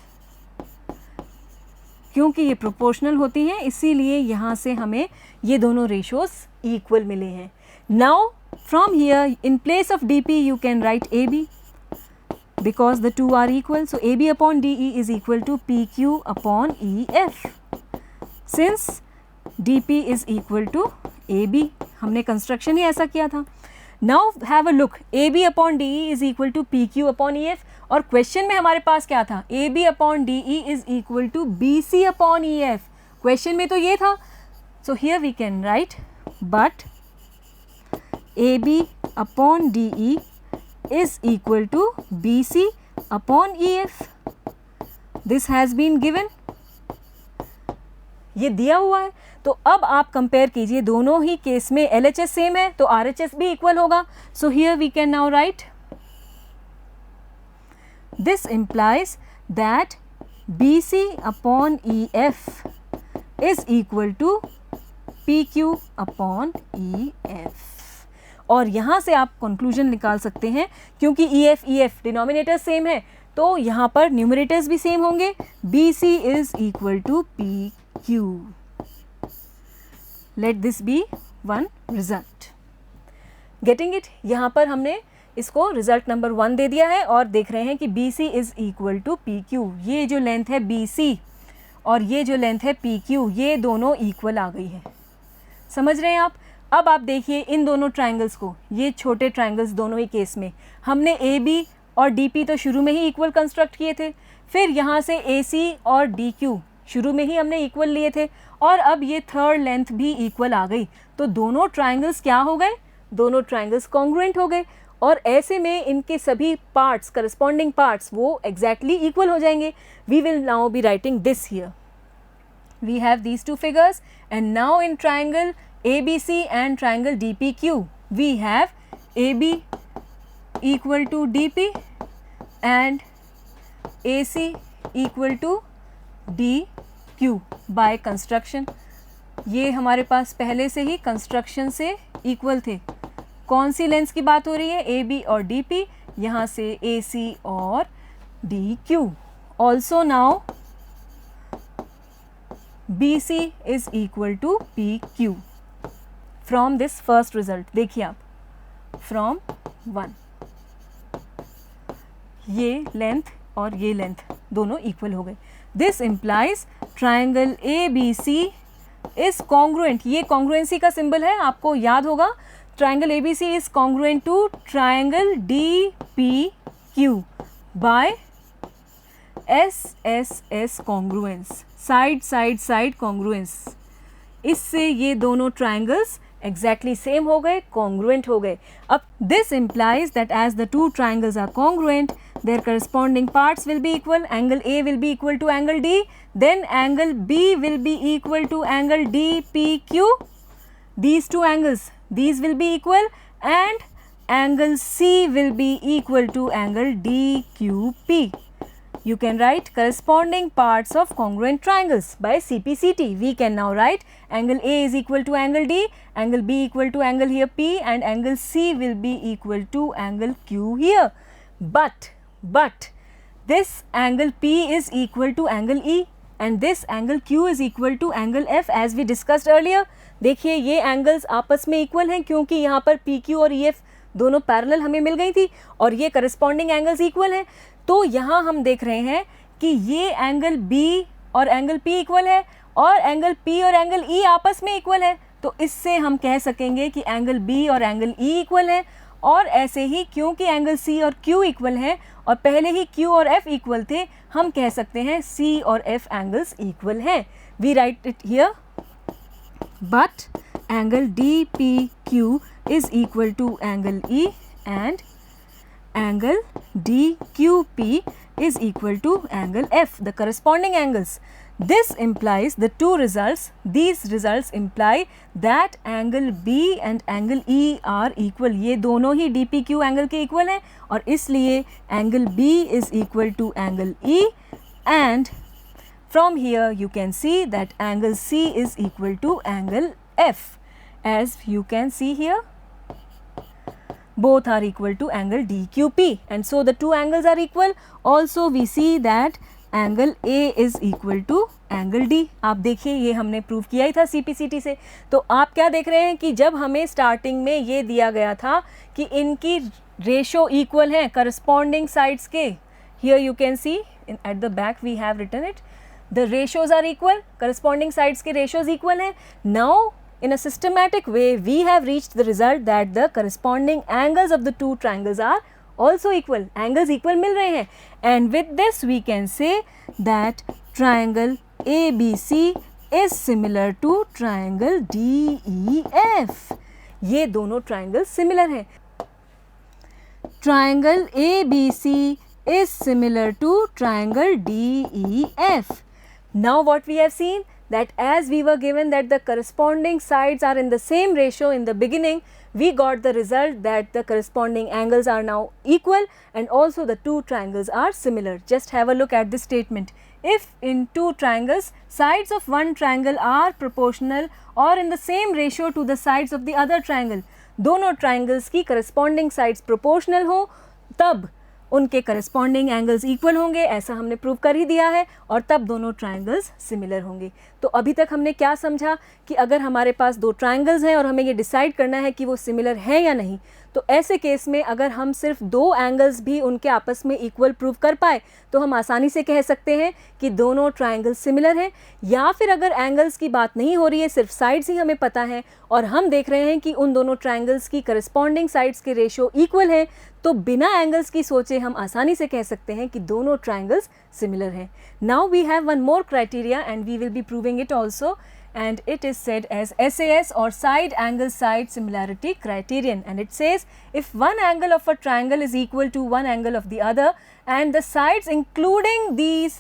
क्योंकि ये प्रोपोर्शनल होती हैं इसीलिए यहाँ से हमें ये दोनों रेशोज इक्वल मिले हैं। Now from here in place of DP you can write AB because the two are equal, so AB upon DE is equal to PQ upon EF since DP is equal to AB। हमने construction ही ऐसा किया था। Now have a look, AB upon DE is equal to PQ upon EF और question में हमारे पास क्या था? AB upon DE is equal to BC upon EF। Question में तो ये था, so here we can write but AB upon DE is equal to BC upon EF। This has been given, ये दिया हुआ है। तो अब आप कंपेयर कीजिए, दोनों ही केस में LHS सेम है तो RHS भी इक्वल होगा। So here we can now write this implies that BC upon EF is equal to PQ upon EF। और यहाँ से आप कंक्लूजन निकाल सकते हैं क्योंकि EF डिनोमिनेटर सेम है तो यहाँ पर न्यूमरेटर्स भी सेम होंगे। BC is equal to PQ। Let this be one result. Getting it? यहाँ पर हमने इसको रिजल्ट नंबर 1 दे दिया है और देख रहे हैं कि BC is equal to PQ। ये जो लेंथ है BC और ये जो लेंथ है PQ ये दोनों इक्वल आ गई है। समझ रहे हैं आप? अब आप देखिए इन दोनों ट्रायंगल्स को, ये छोटे ट्रायंगल्स दोनों ही केस में हमने AB और DP तो शुरू में ही इक्वल कंस्ट्रक्ट किए थे, फिर यहाँ से AC और DQ शुरू में ही हमने इक्वल लिए थे और अब ये थर्ड लेंथ भी इक्वल आ गई तो दोनों ट्रायंगल्स क्या हो गए? दोनों ट्रायंगल्स कॉन्ग्रुएंट हो गए और ऐसे में इनके सभी पार्ट्स, करस्पॉन्डिंग पार्ट्स वो एग्जैक्टली इक्वल हो जाएंगे। We will now be writing this here. We have these two figures and now in triangle ABC and triangle DPQ we have AB equal to DP and AC equal to DQ by construction। ये हमारे पास पहले से ही construction से equal थे। कौन सी lens की बात हो रही है? AB और DP, यहाँ से AC और DQ। Also now BC is equal to PQ from this first result. देखिए आप, फ्रॉम 1 ये लेंथ और ये लेंथ दोनों इक्वल हो गए। This implies triangle ABC is congruent. ये कॉन्ग्रुएंसी का सिंबल है, आपको याद होगा। Triangle ABC is congruent to triangle DPQ by SSS congruence, side side side congruence. इससे ये दोनों ट्राइंगल्स exactly same हो गए, congruent हो गए। अब this implies that as the two triangles are congruent, their corresponding parts will be equal. Angle A will be equal to angle D, then angle B will be equal to angle DPQ. These two angles, these will be equal and angle C will be equal to angle DQP. You can write corresponding parts of congruent triangles by CPCT. We can now write angle A is equal to angle D, angle B equal to angle here P and angle C will be equal to angle Q here. But this angle P is equal to angle E and this angle Q is equal to angle F as we discussed earlier. देखिए ये angles आपस में equal हैं क्योंकि यहाँ पर PQ और EF दोनों पैरेलल हमें मिल गई थी और ये करस्पॉन्डिंग एंगल्स इक्वल हैं। तो यहाँ हम देख रहे हैं कि ये एंगल B और एंगल P इक्वल है और एंगल P और एंगल E आपस में इक्वल है। तो इससे हम कह सकेंगे कि एंगल B और एंगल E इक्वल है और ऐसे ही क्योंकि एंगल C और Q इक्वल हैं और पहले ही Q और F इक्वल थे, हम कह सकते हैं C और F एंगल्स इक्वल हैं। We write it here, but angle DPQ is equal to angle E and angle DQP is equal to angle F, the corresponding angles. This implies the two results, these results imply that angle B and angle E are equal. ये दोनों ही DPQ angle के equal हैं और इसलिए angle B is equal to angle E, and from here you can see that angle C is equal to angle F. As you can see here, both are equal to angle DQP, and so the two angles are equal. Also we see that angle A is equal to angle D. आप देखिए ये हमने prove किया ही था CPCT से. तो आप क्या देख रहे हैं कि जब हमें स्टार्टिंग में ये दिया गया था कि इनकी रेशो इक्वल है करस्पॉन्डिंग साइड्स के. Here you can see at the back we have written it, the ratios are equal, corresponding sides के रेशोज इक्वल हैं. Now in a systematic way we have reached the result that the corresponding angles of the two triangles are also equal. Angles equal मिल रहे हैं, and with this we can say that triangle ABC is similar to triangle DEF. ये दोनों triangles similar हैं. Triangle ABC is similar to triangle DEF. Now what we have seen, that as we were given that the corresponding sides are in the same ratio in the beginning, we got the result that the corresponding angles are now equal and also the two triangles are similar. Just have a look at this statement. If in two triangles, sides of one triangle are proportional or in the same ratio to the sides of the other triangle, दोनों triangles की corresponding sides proportional हो, तब उनके corresponding angles equal होंगे, ऐसा हमने prove कर ही दिया है, और तब दोनों ट्राइंगल्स सिमिलर होंगे. तो अभी तक हमने क्या समझा कि अगर हमारे पास दो ट्राइंगल्स हैं और हमें ये डिसाइड करना है कि वो सिमिलर हैं या नहीं, तो ऐसे केस में अगर हम सिर्फ दो एंगल्स भी उनके आपस में इक्वल प्रूव कर पाए तो हम आसानी से कह सकते हैं कि दोनों ट्राइंगल्स सिमिलर हैं. या फिर अगर एंगल्स की बात नहीं हो रही है, सिर्फ साइड्स ही हमें पता है और हम देख रहे हैं कि उन दोनों ट्राइंगल्स की करस्पॉन्डिंग साइड्स के रेशो इक्वल हैं, तो बिना एंगल्स की सोचे हम आसानी से कह सकते हैं कि दोनों ट्राइंगल्स सिमिलर हैं. Now we have one more criteria and we will be proving it also, and it is said as SAS or side angle side similarity criterion, and it says if one angle of a triangle is equal to one angle of the other and the sides including these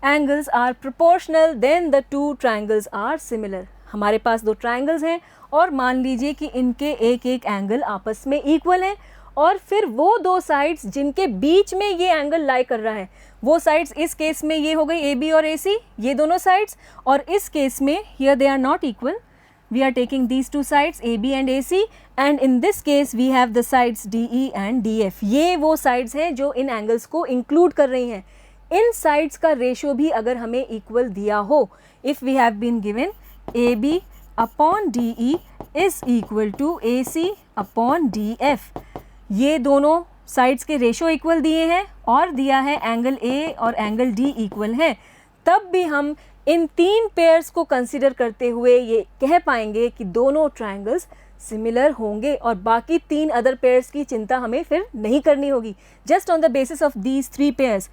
angles are proportional, then the two triangles are similar. हमारे पास दो triangles हैं और मान लीजिए कि इनके एक एक एंगल आपस में इक्वल हैं, और फिर वो दो साइड्स जिनके बीच में ये एंगल लाई कर रहा है, वो साइड्स इस केस में ये हो गई AB और AC, ये दोनों साइड्स, और इस केस में here they are not equal, we are taking these two sides AB and AC, and in this case we have the sides DE and DF. ये वो साइड्स हैं जो इन एंगल्स को इंक्लूड कर रही हैं. इन साइड्स का रेशो भी अगर हमें इक्वल दिया हो, if we have been given AB upon DE is equal to AC upon DF, ये दोनों साइड्स के रेशो इक्वल दिए हैं और दिया है एंगल A और एंगल D इक्वल है, तब भी हम इन तीन पेयर्स को कंसिडर करते हुए ये कह पाएंगे कि दोनों ट्रायंगल्स सिमिलर होंगे और बाकी तीन अदर पेयर्स की चिंता हमें फिर नहीं करनी होगी. Just on the basis of these three pairs,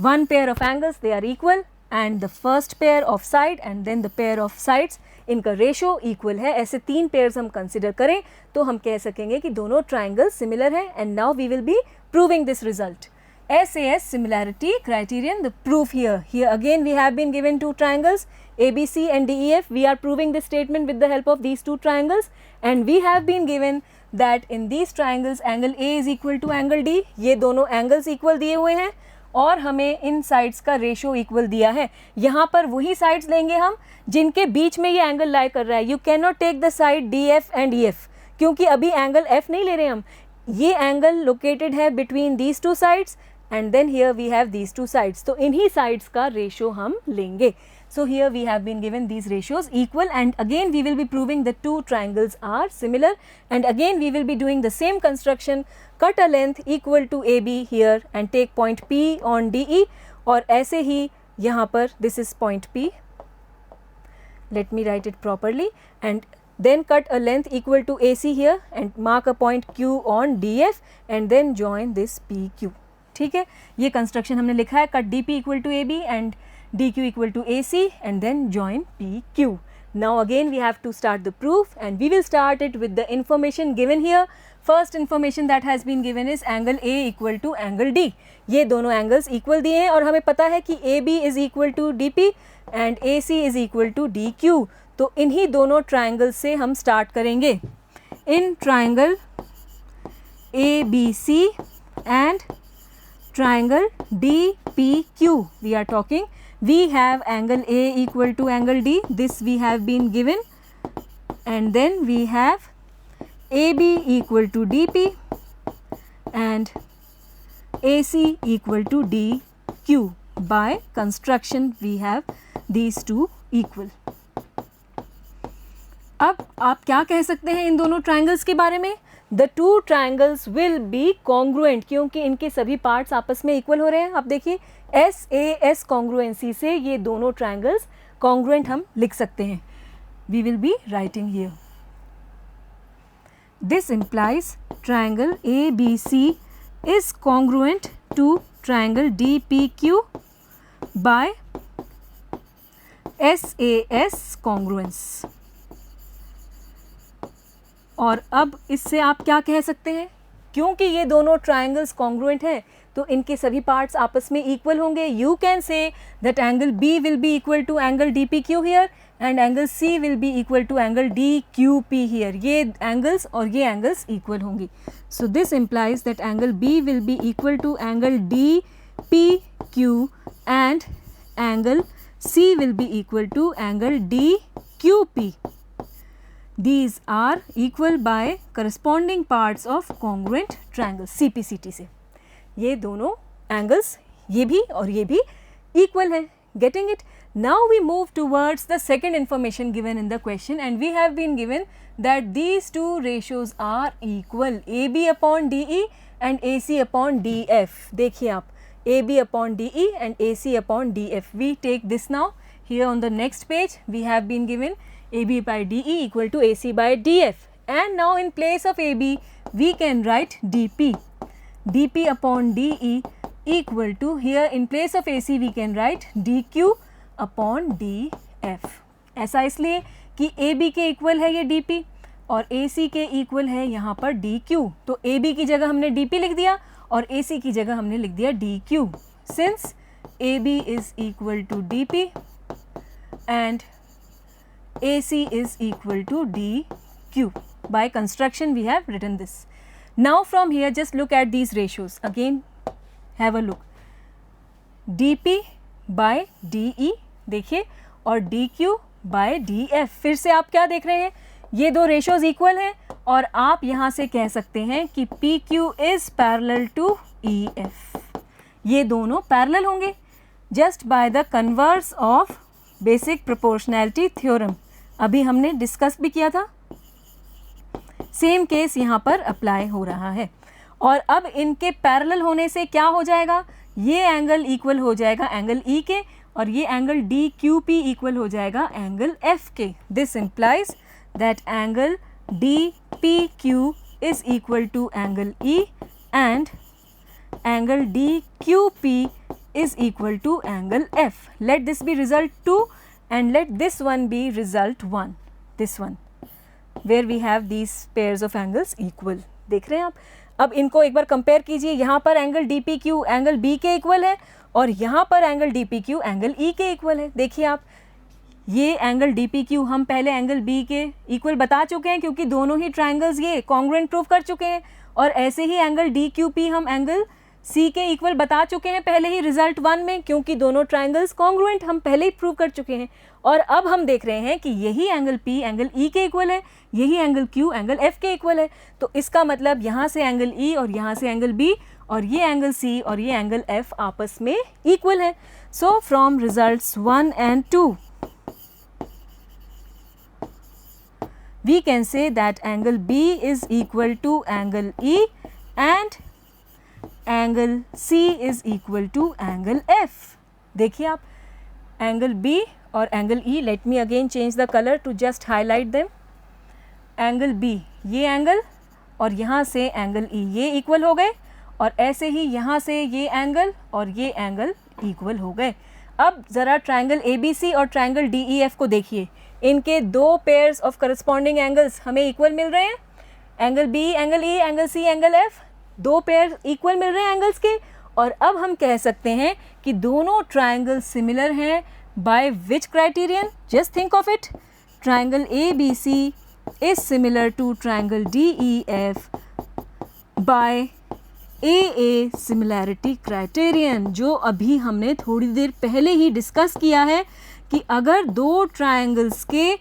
one pair of angles they are equal and the first pair of side and then the pair of sides, इनका रेशो इक्वल है. ऐसे तीन पेयर्स हम कंसिडर करें तो हम कह सकेंगे कि दोनों ट्राइंगल्स सिमिलर हैं. And now we will be proving this result. SAS similarity criterion, the proof here. Here again we have been given two triangles ABC and DEF. We are proving this statement with the help of these two triangles, and we have been given that in these triangles angle A is equal to angle D. ये दोनों angles equal दिए हुए हैं और हमें इन sides का ratio equal दिया है. यहाँ पर वही साइड्स लेंगे हम जिनके बीच में ये एंगल लाई कर रहा है. You can not take the side DF and EF, क्योंकि अभी एंगल F नहीं ले रहे हम. ये एंगल लोकेटेड है between these two sides and then here we have these two sides. तो इन्हीं sides का ratio हम लेंगे. So here we have been given these ratios equal, and again we will be proving the two triangles are similar, and again we will be doing the same construction. Cut a length equal to AB here and take point P on DE, और ऐसे ही यहाँ पर this is point P. Let me write it properly, and then cut a length equal to AC here and mark a point Q on DF and then join this PQ. ठीक है, ये construction हमने लिखा है. Cut DP equal to AB and DQ equal to AC and then join PQ. Now again we have to start the proof and we will start it with the information given here. First information that has been given is angle A equal to angle D. ये दोनों angles equal दिए हैं और हमें पता है कि AB is equal to DP and AC is equal to DQ. तो इन्हीं दोनों triangles से हम start करेंगे. In triangle ABC and triangle DPQ we are talking. We have angle A equal to angle D, this we have been given, and then we have AB equal to DP and AC equal to DQ. By construction we have these two equal. अब आप क्या कह सकते हैं इन दोनों triangles के बारे में? The two triangles will be congruent क्योंकि इनके सभी पार्ट्स आपस में इक्वल हो रहे हैं. आप देखिए SAS congruency से ये दोनों triangles congruent हम लिख सकते हैं. We will be writing here. This implies triangle ABC is congruent to triangle DPQ by SAS congruence. और अब इससे आप क्या कह सकते हैं? क्योंकि ये दोनों ट्रायंगल्स कॉन्ग्रुएंट हैं तो इनके सभी पार्ट्स आपस में इक्वल होंगे. You can say that angle B will be equal to angle DPQ here and angle C will be equal to angle DQP here. ये एंगल्स और ये एंगल्स इक्वल होंगी. So this implies that angle B will be equal to angle DPQ and angle C will be equal to angle DQP. These are equal by corresponding parts of congruent triangle CPCT से. ये दोनों angles ये भी और ये भी equal है. Getting it? Now we move towards the second information given in the question and we have been given that these two ratios are equal, AB upon DE and AC upon DF. देखिए आप AB upon DE and AC upon DF. We take this now. Here on the next page we have been given AB by DE equal to AC by DF and now in place of AB we can write DP. DP upon DE equal to, here in place of AC we can write DQ upon DF. ऐसा इसलिए कि AB के equal है ये DP और AC के equal है यहाँ पर DQ. तो AB की जगह हमने DP लिख दिया और AC की जगह हमने लिख दिया DQ. Since AB is equal to DP and AC is equal to DQ. By construction we have written this. Now from here just look at these ratios. Again have a look. DP by DE देखिए और DQ by DF. फिर से आप क्या देख रहे हैं? ये दो ratios equal हैं और आप यहाँ से कह सकते हैं कि PQ is parallel to EF. ये दोनों parallel होंगे just by the converse of basic proportionality theorem. अभी हमने डिस्कस भी किया था. सेम केस यहाँ पर अप्लाई हो रहा है और अब इनके पैरेलल होने से क्या हो जाएगा? ये एंगल इक्वल हो जाएगा एंगल E के और ये एंगल DQP इक्वल हो जाएगा एंगल F के. This implies that angle DPQ is equal to angle E and angle DQP is equal to angle F. Let this be result 2 and let this one be result 1. This one where we have these pairs of angles equal. देख रहे हैं आप? अब इनको एक बार compare कीजिए. यहाँ पर एंगल DPQ एंगल B के इक्वल है और यहाँ पर एंगल DPQ एंगल E के इक्वल है. देखिए आप, ये एंगल DPQ हम पहले एंगल B के इक्वल बता चुके हैं क्योंकि दोनों ही ट्राइंगल्स ये कॉन्ग्रुएंट प्रूव कर चुके हैं और ऐसे ही एंगल DQP हम एंगल C के इक्वल बता चुके हैं पहले ही रिजल्ट 1 में क्योंकि दोनों ट्राइंगल्स कॉन्ग्रुएंट हम पहले ही प्रूव कर चुके हैं. और अब हम देख रहे हैं कि यही एंगल P एंगल E के इक्वल है, यही एंगल Q एंगल F के इक्वल है. तो इसका मतलब यहाँ से एंगल E और यहाँ से एंगल B और ये एंगल C और ये एंगल F आपस में इक्वल है. So from results 1 and 2 we can say that angle B is equal to angle E and angle C is equal to angle F. देखिए आप, एंगल B और angle E, let me again change the color to just highlight them. Angle B ये angle और यहाँ से angle E ये equal हो गए और ऐसे ही यहाँ से ये एंगल और ये एंगल इक्वल हो गए. अब ज़रा ट्रायंगल ABC और ट्रायंगल DEF को देखिए, इनके दो पेयर्स ऑफ करस्पॉन्डिंग एंगल्स हमें इक्वल मिल रहे हैं, angle B, angle E, angle C, angle F, दो पेयर इक्वल मिल रहे हैं एंगल्स के। और अब हम कह सकते हैं कि दोनों ट्रायंगल सिमिलर हैं by which criterion? Just think of it, triangle ABC is similar to triangle DEF by AA similarity criterion, जो अभी हमने थोड़ी देर पहले ही डिस्कस किया है कि अगर दो ट्रायंगल्स के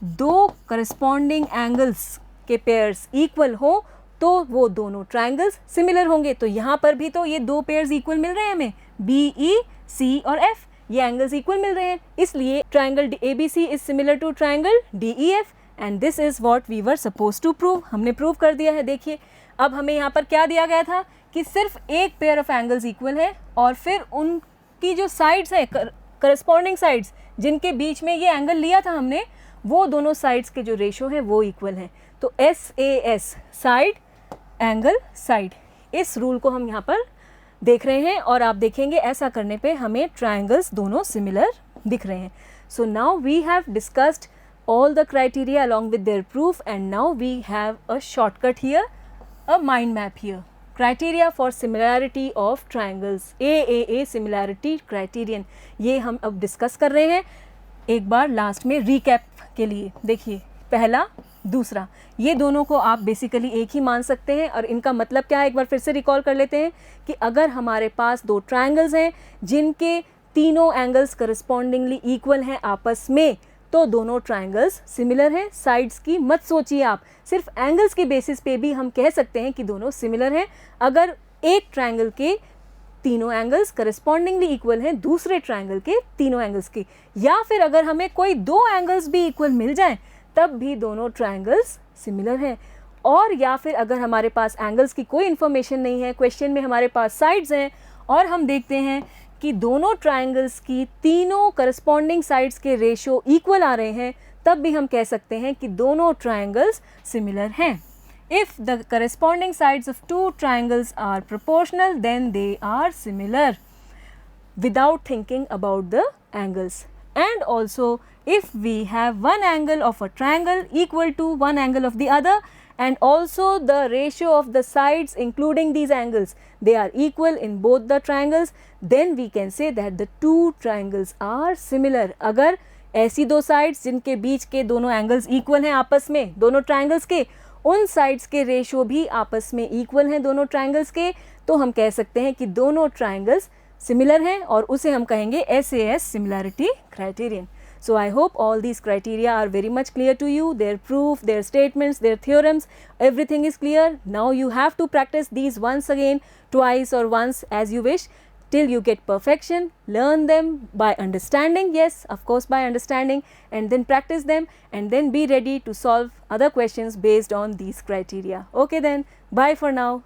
दो करस्पॉन्डिंग एंगल्स के पेयर्स इक्वल हो तो वो दोनों ट्रायंगल्स सिमिलर होंगे। तो यहाँ पर भी तो ये दो पेयर्स इक्वल मिल रहे हैं हमें, BE, C और F, ये एंगल्स इक्वल मिल रहे हैं, इसलिए triangle ABC is similar to triangle DEF and this is what we were suppose to prove. हमने प्रूव कर दिया है। देखिए अब हमें यहाँ पर क्या दिया गया था कि सिर्फ एक पेयर ऑफ एंगल्स इक्वल है और फिर उनकी जो साइड्स है, करस्पॉन्डिंग साइड्स जिनके बीच में ये एंगल लिया था हमने, वो दोनों साइड्स के जो रेशो है वो इक्वल है। तो SAS साइड एंगल साइड, इस रूल को हम यहाँ पर देख रहे हैं और आप देखेंगे ऐसा करने पे हमें ट्रायंगल्स दोनों सिमिलर दिख रहे हैं। So now we have discussed all the criteria along with their proof and now we have a shortcut here, a mind map here. Criteria for similarity of triangles, AAA similarity criterion, ये हम अब discuss कर रहे हैं। एक बार last में recap के लिए देखिए, पहला दूसरा, ये दोनों को आप बेसिकली एक ही मान सकते हैं और इनका मतलब क्या है एक बार फिर से रिकॉल कर लेते हैं कि अगर हमारे पास दो ट्रायंगल्स हैं जिनके तीनों एंगल्स करस्पॉन्डिंगली इक्वल हैं आपस में, तो दोनों ट्रायंगल्स सिमिलर हैं। साइड्स की मत सोचिए आप, सिर्फ एंगल्स के बेसिस पे भी हम कह सकते हैं कि दोनों सिमिलर हैं अगर एक ट्रायंगल के तीनों एंगल्स करस्पॉन्डिंगली इक्वल हैं दूसरे ट्रायंगल के तीनों एंगल्स की, या फिर अगर हमें कोई दो एंगल्स भी इक्वल मिल जाएं तब भी दोनों ट्रायंगल्स सिमिलर हैं। और या फिर अगर हमारे पास एंगल्स की कोई इन्फॉर्मेशन नहीं है, क्वेश्चन में हमारे पास साइड्स हैं और हम देखते हैं कि दोनों ट्रायंगल्स की तीनों करस्पॉन्डिंग साइड्स के रेशो इक्वल आ रहे हैं, तब भी हम कह सकते हैं कि दोनों ट्रायंगल्स सिमिलर हैं। If the corresponding sides of two triangles are proportional, then they are similar without thinking about the angles. And also, if we have one angle of a triangle equal to one angle of the other, and also the ratio of the sides including these angles, they are equal in both the triangles, then we can say that the two triangles are similar. अगर ऐसी दो sides जिनके बीच के दोनों angles equal हैं आपस में, दोनों triangles के, उन sides के ratio भी आपस में equal हैं दोनों triangles के, तो हम कह सकते हैं कि दोनों triangles similar हैं और उसे हम कहेंगे SAS similarity criterion. So I hope all these criteria are very much clear to you, their proof, their statements, their theorems, everything is clear. Now you have to practice these once again, twice or once as you wish, till you get perfection. Learn them by understanding, yes, of course by understanding, and then practice them and then be ready to solve other questions based on these criteria. Okay then, bye for now.